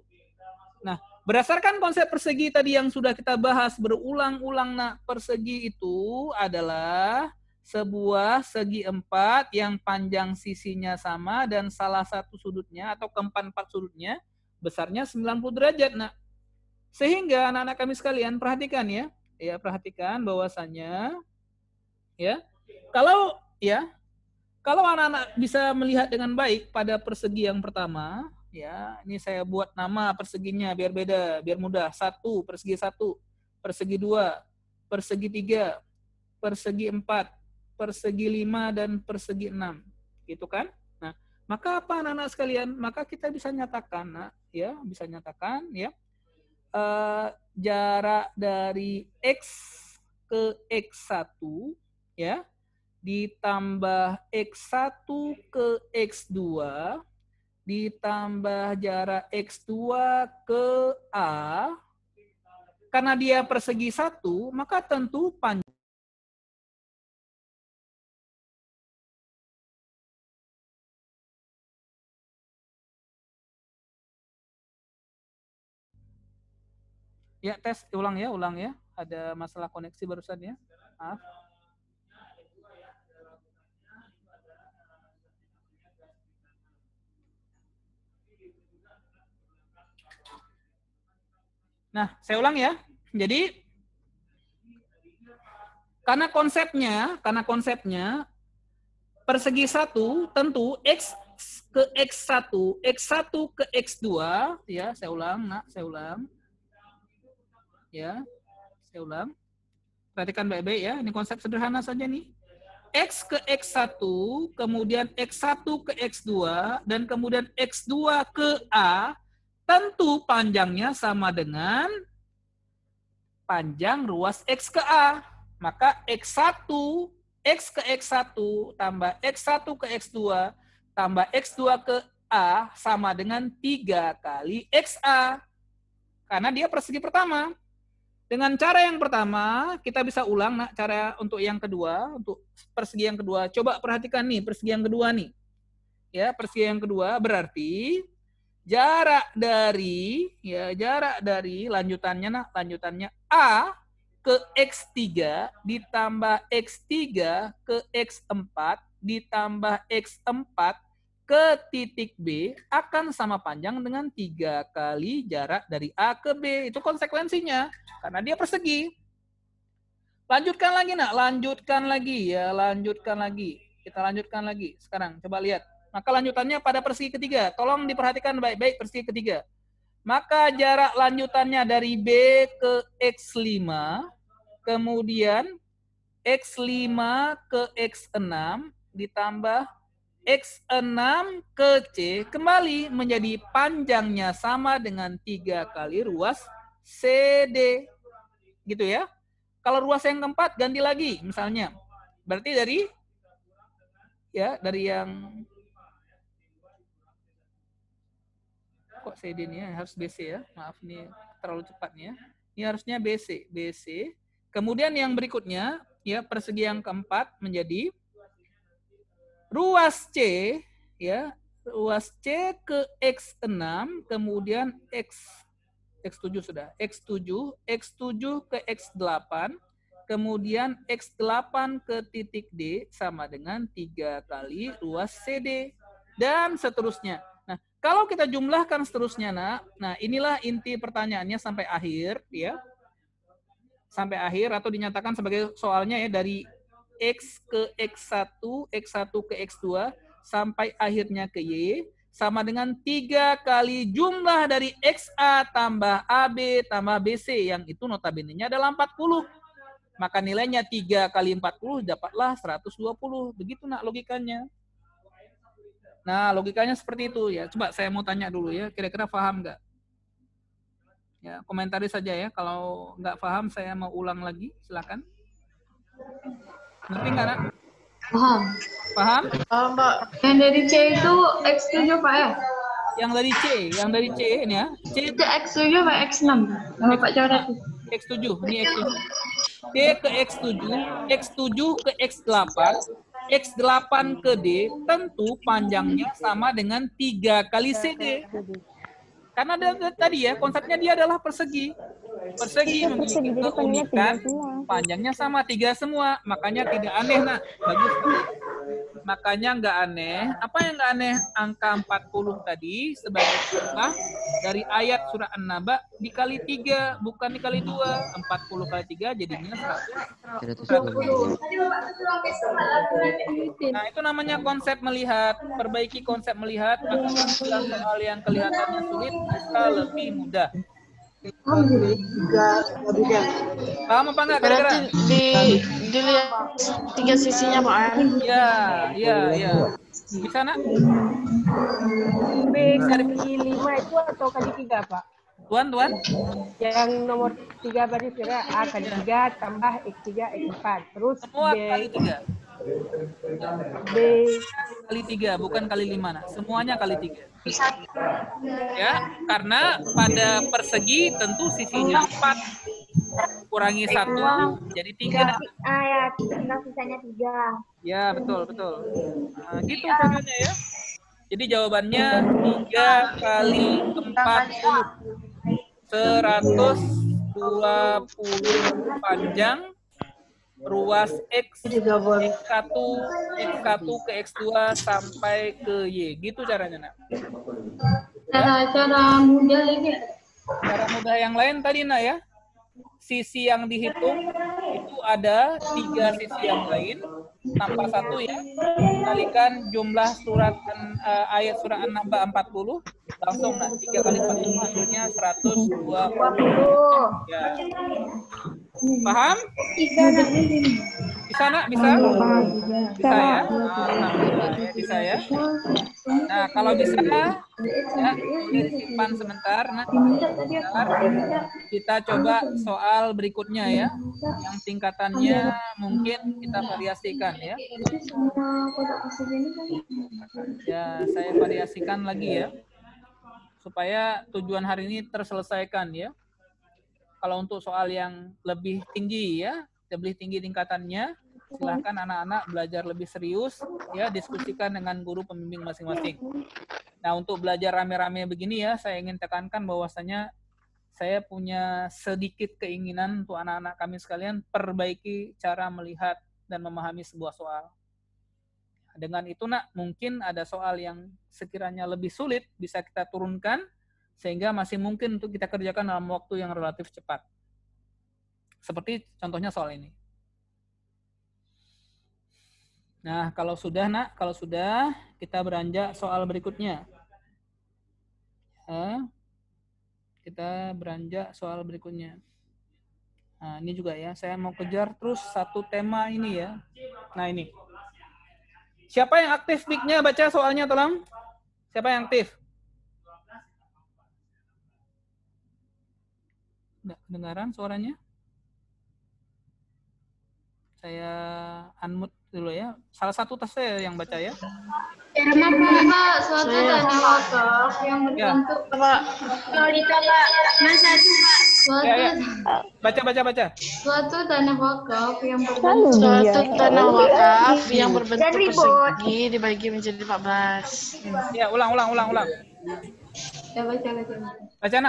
Nah, berdasarkan konsep persegi tadi yang sudah kita bahas berulang-ulang, nak, persegi itu adalah sebuah segi 4 yang panjang sisinya sama dan salah satu sudutnya atau keempat-empat sudutnya besarnya 90 derajat, nak. Sehingga anak-anak kami sekalian perhatikan ya. Ya, perhatikan bahwasannya ya, kalau anak-anak bisa melihat dengan baik pada persegi yang pertama, ya, ini saya buat nama perseginya biar beda, biar mudah. 1, persegi 1, persegi 2, persegi 3, persegi 4, persegi 5, dan persegi 6. Gitu kan? Nah, maka apa anak-anak sekalian? Maka kita bisa nyatakan, nah, ya, bisa nyatakan ya, jarak dari X ke X1 ya, ditambah X1 ke X2 ditambah jarak X2 ke A, karena dia persegi 1, maka tentu panjang Ya, tes ulang ya. Ada masalah koneksi barusan ya. Maaf. Nah, saya ulang ya. Jadi karena konsepnya persegi satu tentu X ke X1, X1 ke X2 ya, saya ulang. Ya, saya ulang. Perhatikan baik-baik ya, ini konsep sederhana saja nih. X ke X1, kemudian X1 ke X2, dan kemudian X2 ke A, tentu panjangnya sama dengan panjang ruas X ke A. Maka X1, X ke X1, tambah X1 ke X2, tambah X2 ke A, sama dengan 3 kali XA. Karena dia persegi pertama. Dengan cara yang pertama, kita bisa ulang cara untuk yang kedua, untuk persegi yang kedua. Coba perhatikan nih, persegi yang kedua nih. Ya, persegi yang kedua berarti jarak dari lanjutannya A ke X3 ditambah X3 ke X4 ditambah X4 ke titik B akan sama panjang dengan 3 kali jarak dari A ke B. Itu konsekuensinya, karena dia persegi. Lanjutkan lagi, lanjutkan lagi. Kita lanjutkan lagi. Sekarang, coba lihat. Maka lanjutannya pada persegi ketiga. Tolong diperhatikan baik-baik persegi ketiga. Maka jarak lanjutannya dari B ke X5, kemudian X5 ke X6, ditambah X6 ke C, kembali menjadi panjangnya sama dengan 3 kali ruas CD. Gitu ya. Kalau ruas yang keempat ganti lagi misalnya. Berarti dari yang kok CD ini ya, harus BC ya. Maaf nih terlalu cepat nih ya. Ini harusnya BC. Kemudian yang berikutnya ya, persegi yang keempat menjadi ruas C ya, ruas C ke X6, kemudian X7 sudah. X7 ke X8, kemudian X8 ke titik D sama dengan 3 kali ruas CD dan seterusnya. Nah, kalau kita jumlahkan seterusnya, nah inilah inti pertanyaannya sampai akhir ya. Sampai akhir atau dinyatakan sebagai soalnya ya, dari X ke X1, X1 ke X2 sampai akhirnya ke Y sama dengan 3 kali jumlah dari XA tambah AB tambah BC yang itu notabene-nya adalah 40. Maka nilainya 3 kali 40 dapatlah 120. Begitu logikanya. Nah, logikanya seperti itu ya. Coba saya mau tanya dulu ya, kira-kira paham nggak? Ya, komentari saja ya. Kalau nggak paham saya mau ulang lagi, silakan. Ngerti nggak, Nak? Paham. Paham? Paham, Pak. Yang dari C itu X7, Pak ya? Yang dari C ini ya. C itu X7 Pak, X6. Nama Pak coret. X7, ini X7. C ke X7, X7 ke X8, X8 ke D, tentu panjangnya sama dengan 3 kali CD. Karena tadi ya, konsepnya dia adalah persegi. Persegi memiliki keunikan, panjangnya sama 3 semua. Makanya tidak aneh, bagus. Makanya nggak aneh. Apa yang nggak aneh? Angka 40 tadi sebagai contoh dari ayat surah An-Naba dikali 3, bukan dikali 2. 40 kali 3 jadinya 120. Nah, itu namanya konsep melihat. Perbaiki konsep melihat, maka hal yang kelihatannya sulit bisa lebih mudah. Paham apa enggak kira-kira? Dilihat 3 sisinya, Pak. Iya. Bisa, Nak? B kali 5 itu atau kali 3, Pak? Tuan. Yang nomor 3 berarti kira A kali 3 tambah X3, X4. Terus semua B kali 3. B kali 3, bukan kali 5, Nak. Semuanya kali 3. Ya, karena pada persegi tentu sisinya 4. Kurangi 1 jadi 3. Ya, tinggal sisanya 3. Ya, betul. Nah, gitu caranya ya. Jadi jawabannya 3 kali 40. 120. 20 panjang ruas X1 ke X2 sampai ke Y. Gitu caranya, Nak. Cara mudah lagi. Cara mudah yang lain tadi, Nak, ya. Sisi yang dihitung itu ada 3 sisi yang lain tambah 1 ya. Kalikan jumlah surat ayat surah An-Naba 40 langsung, Nak. 3 kali 40 hasilnya 120. Ya. Paham? Bisa, Nak? Bisa? Bisa ya? Bisa ya? Nah, kalau bisa ya, disimpan sebentar. Nah, kita coba soal berikutnya ya. Yang tingkatannya mungkin kita variasikan ya. Ya, saya variasikan lagi ya. Supaya tujuan hari ini terselesaikan ya. Kalau untuk soal yang lebih tinggi ya, lebih tinggi tingkatannya, silahkan anak-anak belajar lebih serius, ya, diskusikan dengan guru pembimbing masing-masing. Nah, untuk belajar rame-rame begini ya, saya ingin tekankan bahwasanya saya punya sedikit keinginan untuk anak-anak kami sekalian perbaiki cara melihat dan memahami sebuah soal. Dengan itu, Nak, mungkin ada soal yang sekiranya lebih sulit bisa kita turunkan, sehingga masih mungkin untuk kita kerjakan dalam waktu yang relatif cepat. Seperti contohnya soal ini. Nah, kalau sudah, Nak, kalau sudah, kita beranjak soal berikutnya. Kita beranjak soal berikutnya. Nah, ini juga ya, saya mau kejar terus satu tema ini ya. Nah, ini. Siapa yang aktif mic-nya? Baca soalnya, tolong. Siapa yang aktif? Nggak kedengaran suaranya? Saya unmute dulu ya. Salah satu tas saya yang baca ya. Pak, suatu tanah wakaf yang berbentuk Pak. Baca. Suatu tanah wakaf yang berbentuk persegi dibagi menjadi 14. Ya, ulang. Ya, baca.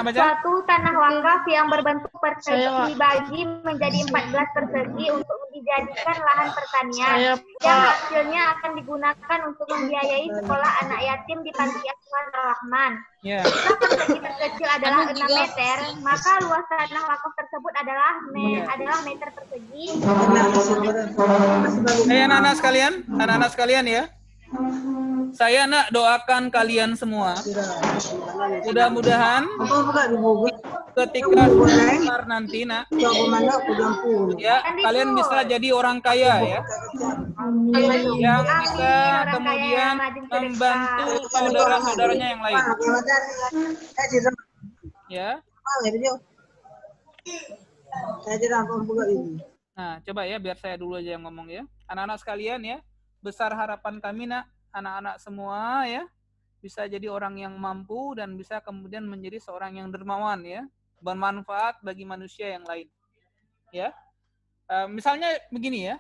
Baca. Suatu tanah wakaf yang berbentuk persegi dibagi menjadi 14 persegi untuk dijadikan lahan pertanian yang hasilnya akan digunakan untuk membiayai sekolah anak yatim di Panti Asuhan Ar-Rahman. Jika persegi terkecil adalah 6 meter, maka luas tanah wakaf tersebut adalah meter persegi. Anak-anak sekalian ya. Saya nak doakan kalian semua. Mudah-mudahan ketika besar nanti, Nak, ya, kalian bisa jadi orang kaya ya. Yang bisa kemudian membantu saudara-saudaranya yang lain. Ya. Nah, coba ya, biar saya dulu aja yang ngomong ya. Anak-anak sekalian ya, besar harapan kami, Nak, anak-anak semua ya, bisa jadi orang yang mampu dan bisa kemudian menjadi seorang yang dermawan ya, bermanfaat bagi manusia yang lain. Ya. Misalnya begini ya,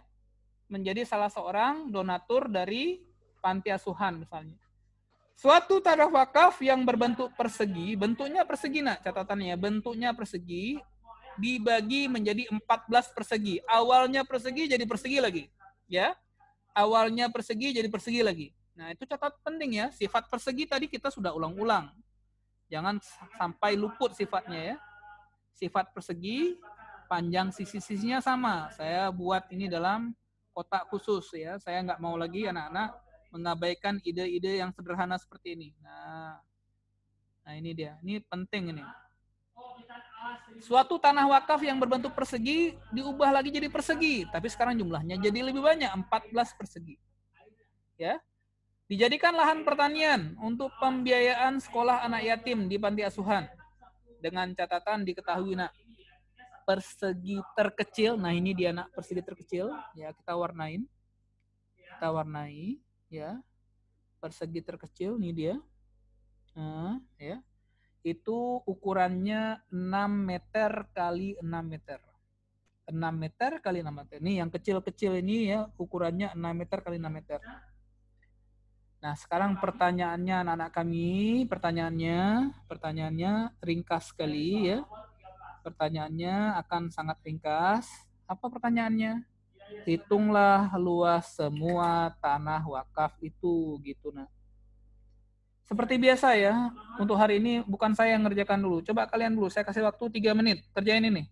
menjadi salah seorang donatur dari panti asuhan misalnya. Suatu tanah wakaf yang berbentuk persegi, bentuknya persegi, Nak, catatannya, bentuknya persegi, dibagi menjadi 14 persegi. Awalnya persegi jadi persegi lagi, ya. Awalnya persegi jadi persegi lagi. Nah, itu catat penting ya. Sifat persegi tadi kita sudah ulang-ulang. Jangan sampai luput sifatnya ya. Sifat persegi, panjang sisi-sisinya sama. Saya buat ini dalam kotak khusus ya. Saya nggak mau lagi anak-anak mengabaikan ide-ide yang sederhana seperti ini. Nah ini dia. Ini penting ini. Suatu tanah wakaf yang berbentuk persegi diubah lagi jadi persegi, tapi sekarang jumlahnya jadi lebih banyak, 14 persegi. Ya. Dijadikan lahan pertanian untuk pembiayaan sekolah anak yatim di panti asuhan. Dengan catatan diketahui, Nak, persegi terkecil, nah ini dia, Nak, persegi terkecil, ya kita warnai ya. Persegi terkecil ini dia. Ya. Itu ukurannya 6 meter kali 6 meter. 6 meter kali 6 meter. Ini yang kecil-kecil ini ya, ukurannya 6 meter kali 6 meter. Nah, sekarang pertanyaannya anak-anak kami, pertanyaannya ringkas sekali ya. Pertanyaannya akan sangat ringkas. Apa pertanyaannya? Hitunglah luas semua tanah wakaf itu, gitu nah. Seperti biasa ya, untuk hari ini bukan saya yang ngerjakan dulu. Coba kalian dulu, saya kasih waktu 3 menit, kerjain ini.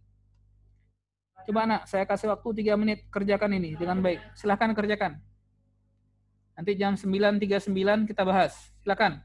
Coba anak, saya kasih waktu 3 menit, kerjakan ini dengan baik. Silahkan kerjakan. Nanti jam 9.39 kita bahas. Silahkan.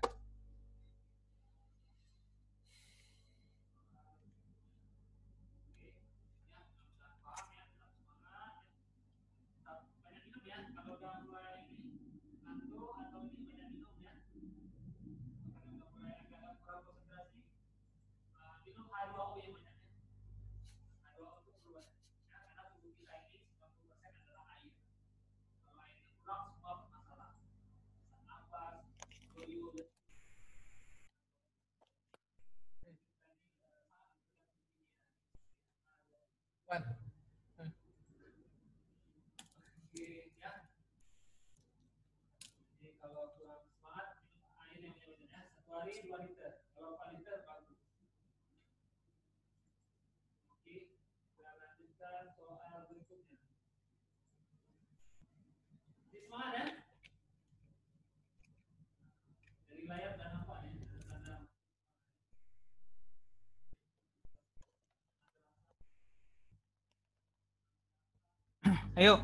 Ayo.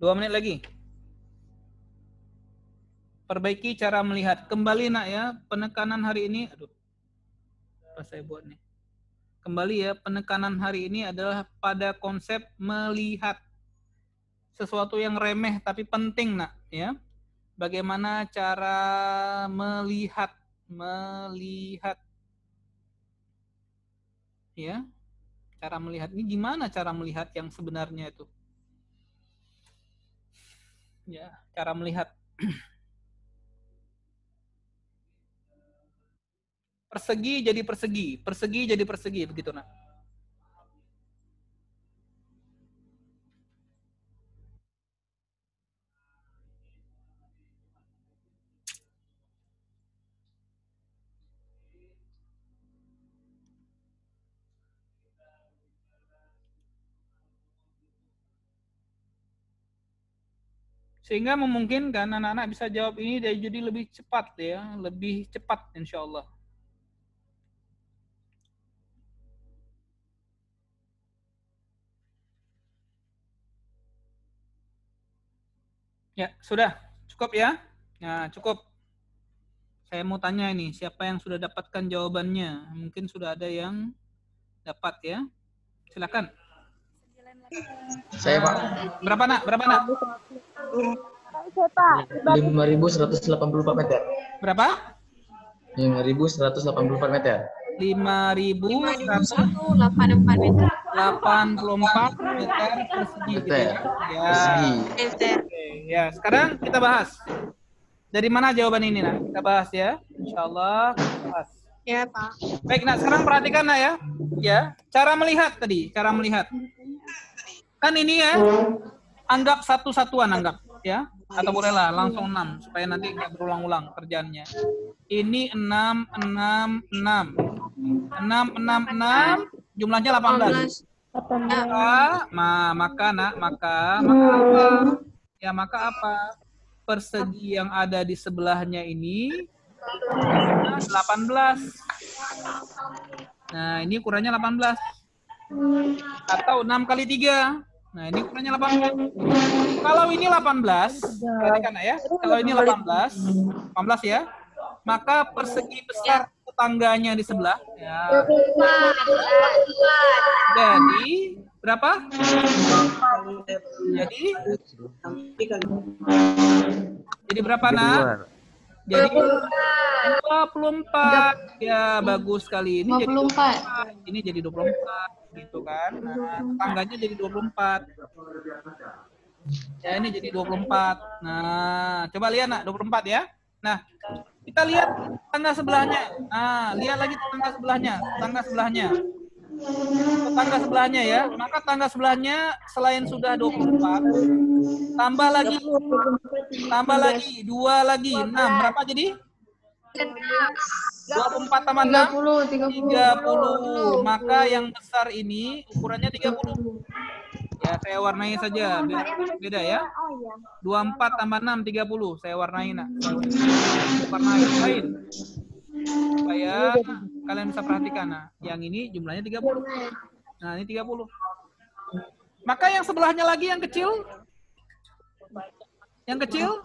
2 menit lagi. Perbaiki cara melihat. Kembali nak ya, penekanan hari ini. Aduh. Apa saya buat nih? Kembali ya, penekanan hari ini adalah pada konsep melihat. Sesuatu yang remeh tapi penting nak ya. Bagaimana cara melihat. Melihat. Ya. Cara melihat ini gimana cara melihat yang sebenarnya itu? Ya, cara melihat. Persegi jadi persegi, persegi jadi persegi, begitu nah. Sehingga memungkinkan anak-anak bisa jawab ini jadi lebih cepat ya, lebih cepat insya Allah. Ya, sudah. Cukup ya? Nah, cukup. Saya mau tanya ini, siapa yang sudah dapatkan jawabannya? Mungkin sudah ada yang dapat ya. Silakan. Saya, Pak. Berapa nak? Berapa nak? Saya, Pak. 5.184 meter. Berapa? 5.184 meter. 5.184 meter. 84 meter persegi. Gitu ya. Persegi. Oke, ya, sekarang kita bahas. Dari mana jawaban ini nak? Kita bahas ya. Insyaallah kita bahas. Ya, Pak. Baik, nah sekarang perhatikan nak ya. Ya, cara melihat tadi, cara melihat. Kan ini ya, anggap satu-satuan anggap ya, atau bolehlah langsung 6 supaya nanti nggak berulang-ulang kerjaannya. Ini 6, 6, 6. 6, 6, 6, jumlahnya 18. Maka apa? Ya, maka apa? Persegi yang ada di sebelahnya ini 18. Nah, ini ukurannya 18. Atau 6 kali 3. Nah, ini ukurannya 18. Kalau ini 18, perhatikan ya. Kalau ini 18 ya. Maka persegi besar tetangganya di sebelah ya. Jadi berapa? Jadi berapa nak? Jadi 24. Ya, bagus sekali. Ini 24. Ini jadi 24 gitu kan. Nah, tetangganya jadi 24. Ya, ini jadi 24. Nah, coba lihat nak, 24 ya. Nah, kita lihat tetangga sebelahnya. Nah, lihat lagi tetangga sebelahnya. Tetangga sebelahnya ya. Maka tetangga sebelahnya selain sudah 24, tambah lagi 2 lagi, 6. Berapa jadi? 24 tambah 6? 30. Maka yang besar ini ukurannya 30. Ya, saya warnai saja biar beda ya. 24 tambah 6 30. Saya warnai nak. Warnai lain. Supaya kalian bisa perhatikan. Nah, yang ini jumlahnya 30. Nah, ini 30. Maka yang sebelahnya lagi yang kecil? Yang kecil?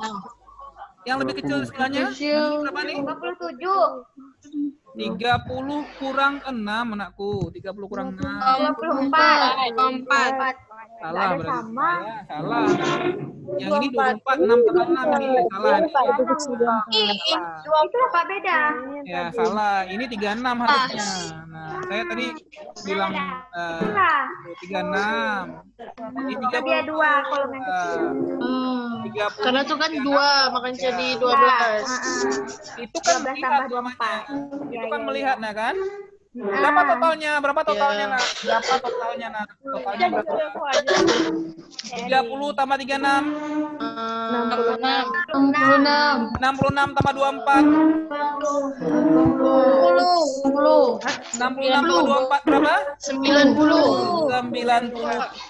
Yang lebih kecil sebelahnya? Berapa nih? 27. 30 kurang 6 anakku. 30 kurang 6. 24. Salah berarti. Ya, salah. Yang ini 24, 6 tambah 6 ini salah. Itu apa beda? Ya, salah. Ini 36 harusnya. Nah, saya tadi bilang 36. Ini 30. Dia 2 kalau yang kecil. 30. Karena itu kan 2, makanya jadi 12. Itu kan melihat namanya. Itu kan melihat, nah kan? Berapa totalnya? Berapa totalnya, Nak? Berapa totalnya, Nak? Totalnya berapa? 30 tambah 36. 66 tambah 24. 66 tambah 24 berapa? 90.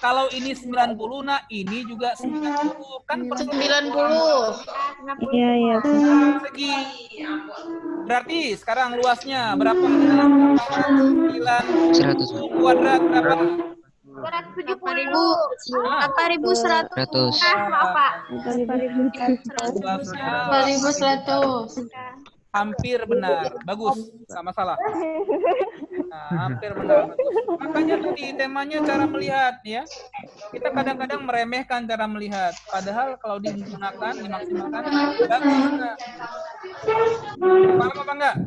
Kalau ini 90, nah ini juga 90. Kan 90. Iya. Segi. Berarti sekarang luasnya berapa? 90 kuadrat berapa? 4.100. 4.100. Hampir benar. Bagus. Nggak masalah. Nah, hampir benar. Bagus. Makanya tadi temanya cara melihat ya. Kita kadang-kadang meremehkan cara melihat. Padahal kalau digunakan, dimaksimalkan, bagus. Paham apa enggak?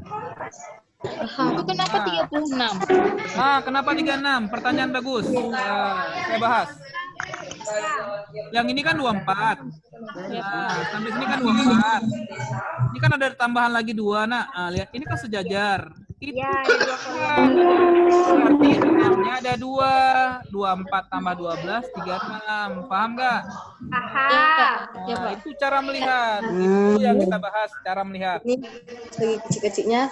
Itu kenapa 36? Ah, kenapa 36? Pertanyaan bagus. Saya bahas. Yang ini kan 24. Nah, sampai sini kan 24. Ini kan ada tambahan lagi 2, Nak. Nah, lihat, ini kan sejajar. Itu berarti enamnya ada 2. 24 tambah 12, 36. Paham nggak? Nah, itu cara melihat. Itu yang kita bahas, cara melihat. Ini lagi kecil-kecilnya.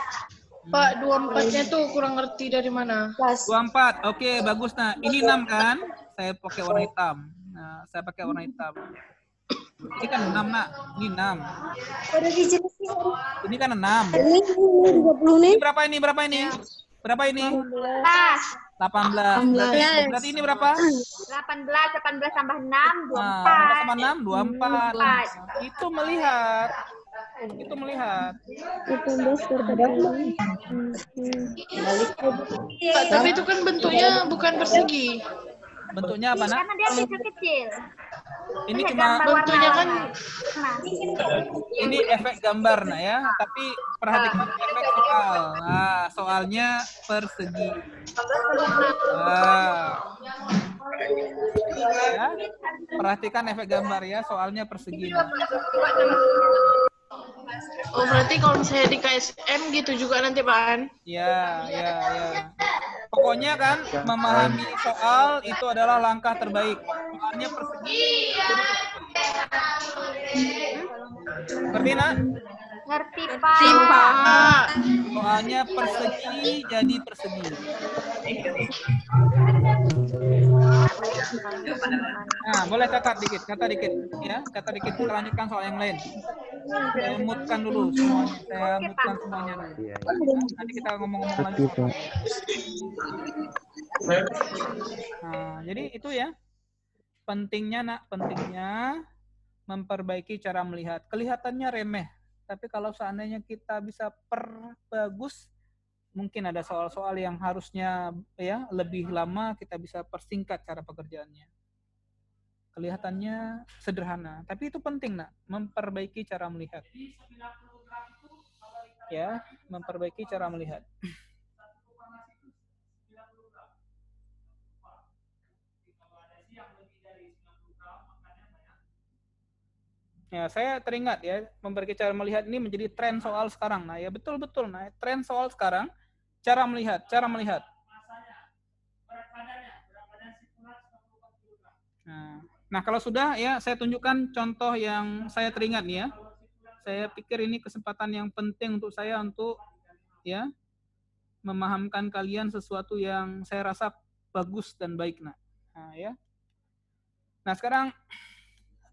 Pak, 24-nya tuh kurang ngerti dari mana. 24, oke, bagus. Nah, ini 6 kan? Saya pakai warna hitam. Nah, saya pakai warna hitam. Ini kan 6, Nak. Ini 6. Ini kan 6. Ini 20 nih. Ini berapa ini? Berapa ini? Berapa ini? 18. Berarti ini berapa? 18 tambah 6, 24. Nah, tambah 6, 24. Itu melihat. Itu melihat. Pak, tapi itu kan bentuknya bukan persegi. Bentuknya apa, Nak? Karena dia kecil-kecil. Ini cuma bentuknya kan ini efek gambar, nah ya. Tapi perhatikan efek soal. Nah, soalnya persegi. Ya. Perhatikan efek gambar ya, soalnya persegi. Nah. Oh, berarti kalau misalnya di KSM gitu juga nanti, Pak? Ya. Pokoknya kan memahami soal itu adalah langkah terbaik. Soalnya persegi. Ngerti, Nak? Ngerti, Pak. Soalnya persegi jadi persegi. Nah, boleh kata dikit ya. Kata dikit, kita lanjutkan soal yang lain. Saya mutkan dulu semuanya. Saya mutkan semuanya dulu. Nanti kita ngomong-ngomong lanjut. Nah, jadi itu ya. Pentingnya, Nak, pentingnya memperbaiki cara melihat. Kelihatannya remeh, tapi kalau seandainya kita bisa perbagus, mungkin ada soal-soal yang harusnya ya lebih lama, kita bisa persingkat cara pekerjaannya. Kelihatannya sederhana, tapi itu penting, Nak, memperbaiki cara melihat. Ya, memperbaiki cara melihat. Ya, saya teringat ya, memperbaiki cara melihat ini menjadi tren soal sekarang. Nah, ya betul-betul. Nah, tren soal sekarang, cara melihat. Nah, kalau sudah ya, saya tunjukkan contoh yang saya teringat nih ya. Saya pikir ini kesempatan yang penting untuk saya untuk ya memahamkan kalian sesuatu yang saya rasa bagus dan baik, nak. Nah, ya. Nah, sekarang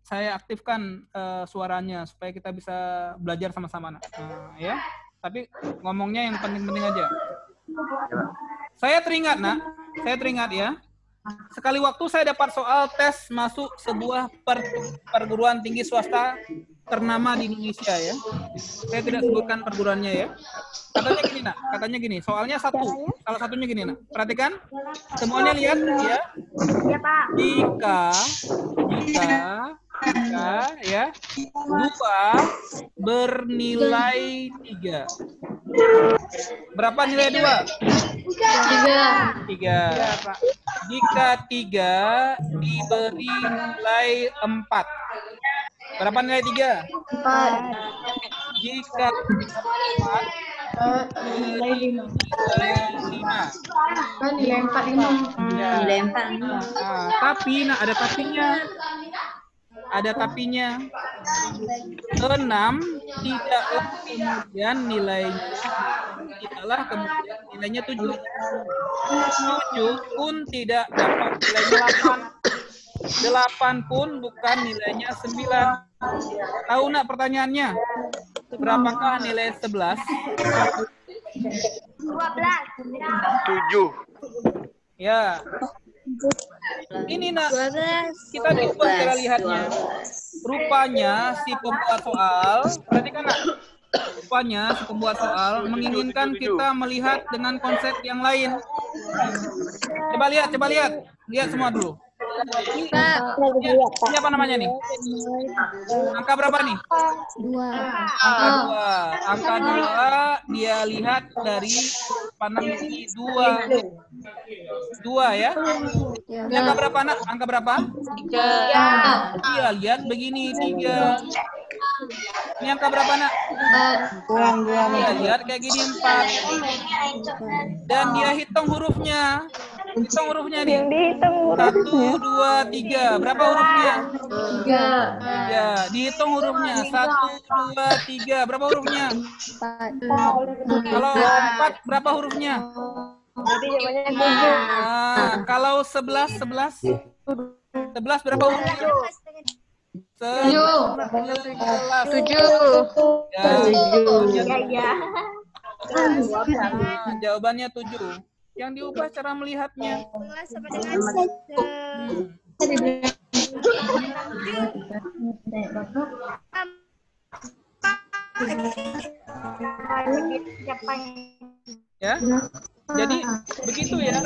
saya aktifkan suaranya supaya kita bisa belajar sama-sama, nak. Nah, ya. Tapi ngomongnya yang penting-penting aja. Saya teringat, nak. Saya teringat ya. Sekali waktu saya dapat soal tes masuk sebuah perguruan tinggi swasta ternama di Indonesia ya. Saya tidak sebutkan perguruannya ya. Katanya gini, nak. Katanya gini. Soalnya satu. Salah satunya gini, nak. Perhatikan. Semuanya lihat ya. Iya, Pak. Jika ya 2 bernilai 3. Berapa nilai 2? 3. Jika 3 diberi nilai 4. Berapa nilai 3? 4. Jika 4 diberi nilai 5. Nilai 4. Ya. Nilai 4. Nah, tapi ada tapinya. Ada tapinya. 6 tidaklah kemudian nilainya 7. 7 pun tidak dapat nilainya 8. 8 pun bukan nilainya 9. Tahu nak pertanyaannya? Berapakah nilai 11? 12. 7. Ya. Ini nak, kita coba cara lihatnya. Rupanya si pembuat soal, perhatikan nak, rupanya si pembuat soal menginginkan kita melihat dengan konsep yang lain. Coba lihat semua dulu. Ini apa namanya nih? Angka berapa nih? 2. Angka 2 dia lihat dari pandang ini 2 ya. Ini angka berapa, nak? Angka berapa? 3. Dia lihat begini 3. Ini angka berapa, nak? 2. Dia lihat kayak gini 4. Dan dia hitung hurufnya. Hitung hurufnya nih. 1, 2, 3. Berapa hurufnya? 3. Dihitung hurufnya. 1, 2, 3. Berapa hurufnya? 4. Kalau 4 berapa hurufnya? Jadi jawabannya 7. Nah, kalau 11 berapa hurufnya? 7. Ya. Jawabannya 7. Yang diubah cara melihatnya. Ya. Jadi begitu ya.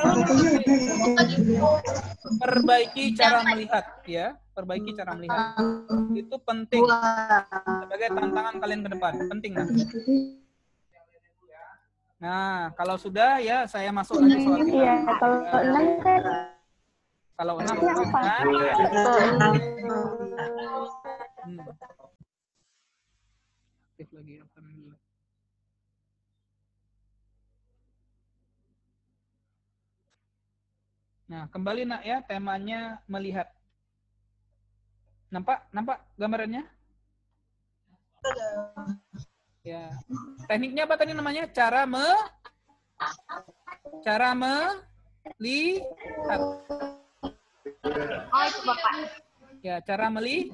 Perbaiki cara melihat ya. Perbaiki cara melihat. Itu penting sebagai tantangan kalian ke depan. Penting nah. Nah, kalau sudah ya saya masuk lagi soal kita. Iya, kalau 6 kan. Kalau 6 kan. Aktif lagi alhamdulillah. Nah, kembali nak ya, temanya melihat. Nampak gambarannya? Ya. Tekniknya apa tadi namanya? Cara melihat. Oh, itu Bapak. Ya, cara melihat.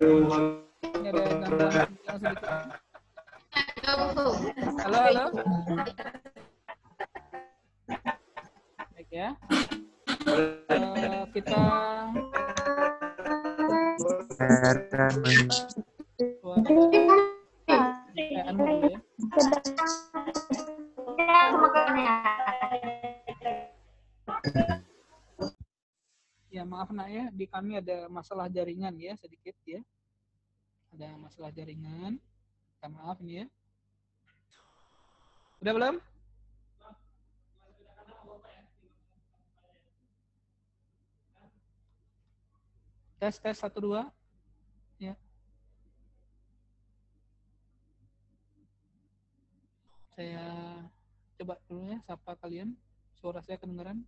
Ini ada gambar yang sedikit. Halo. Baik ya. Kita ya maaf nak ya, di kami ada masalah jaringan ya sedikit ya. Ada masalah jaringan. Minta maaf ini ya. Udah belum? Tes 1 2. Ya. Saya coba dulu ya, sapa kalian. Suara saya kedengaran?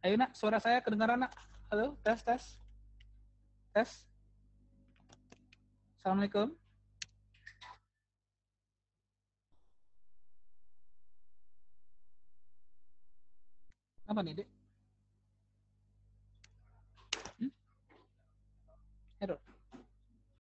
Ayo nak, suara saya kedengaran nak? Halo, tes. Assalamualaikum. Apa nih, Dek? Error.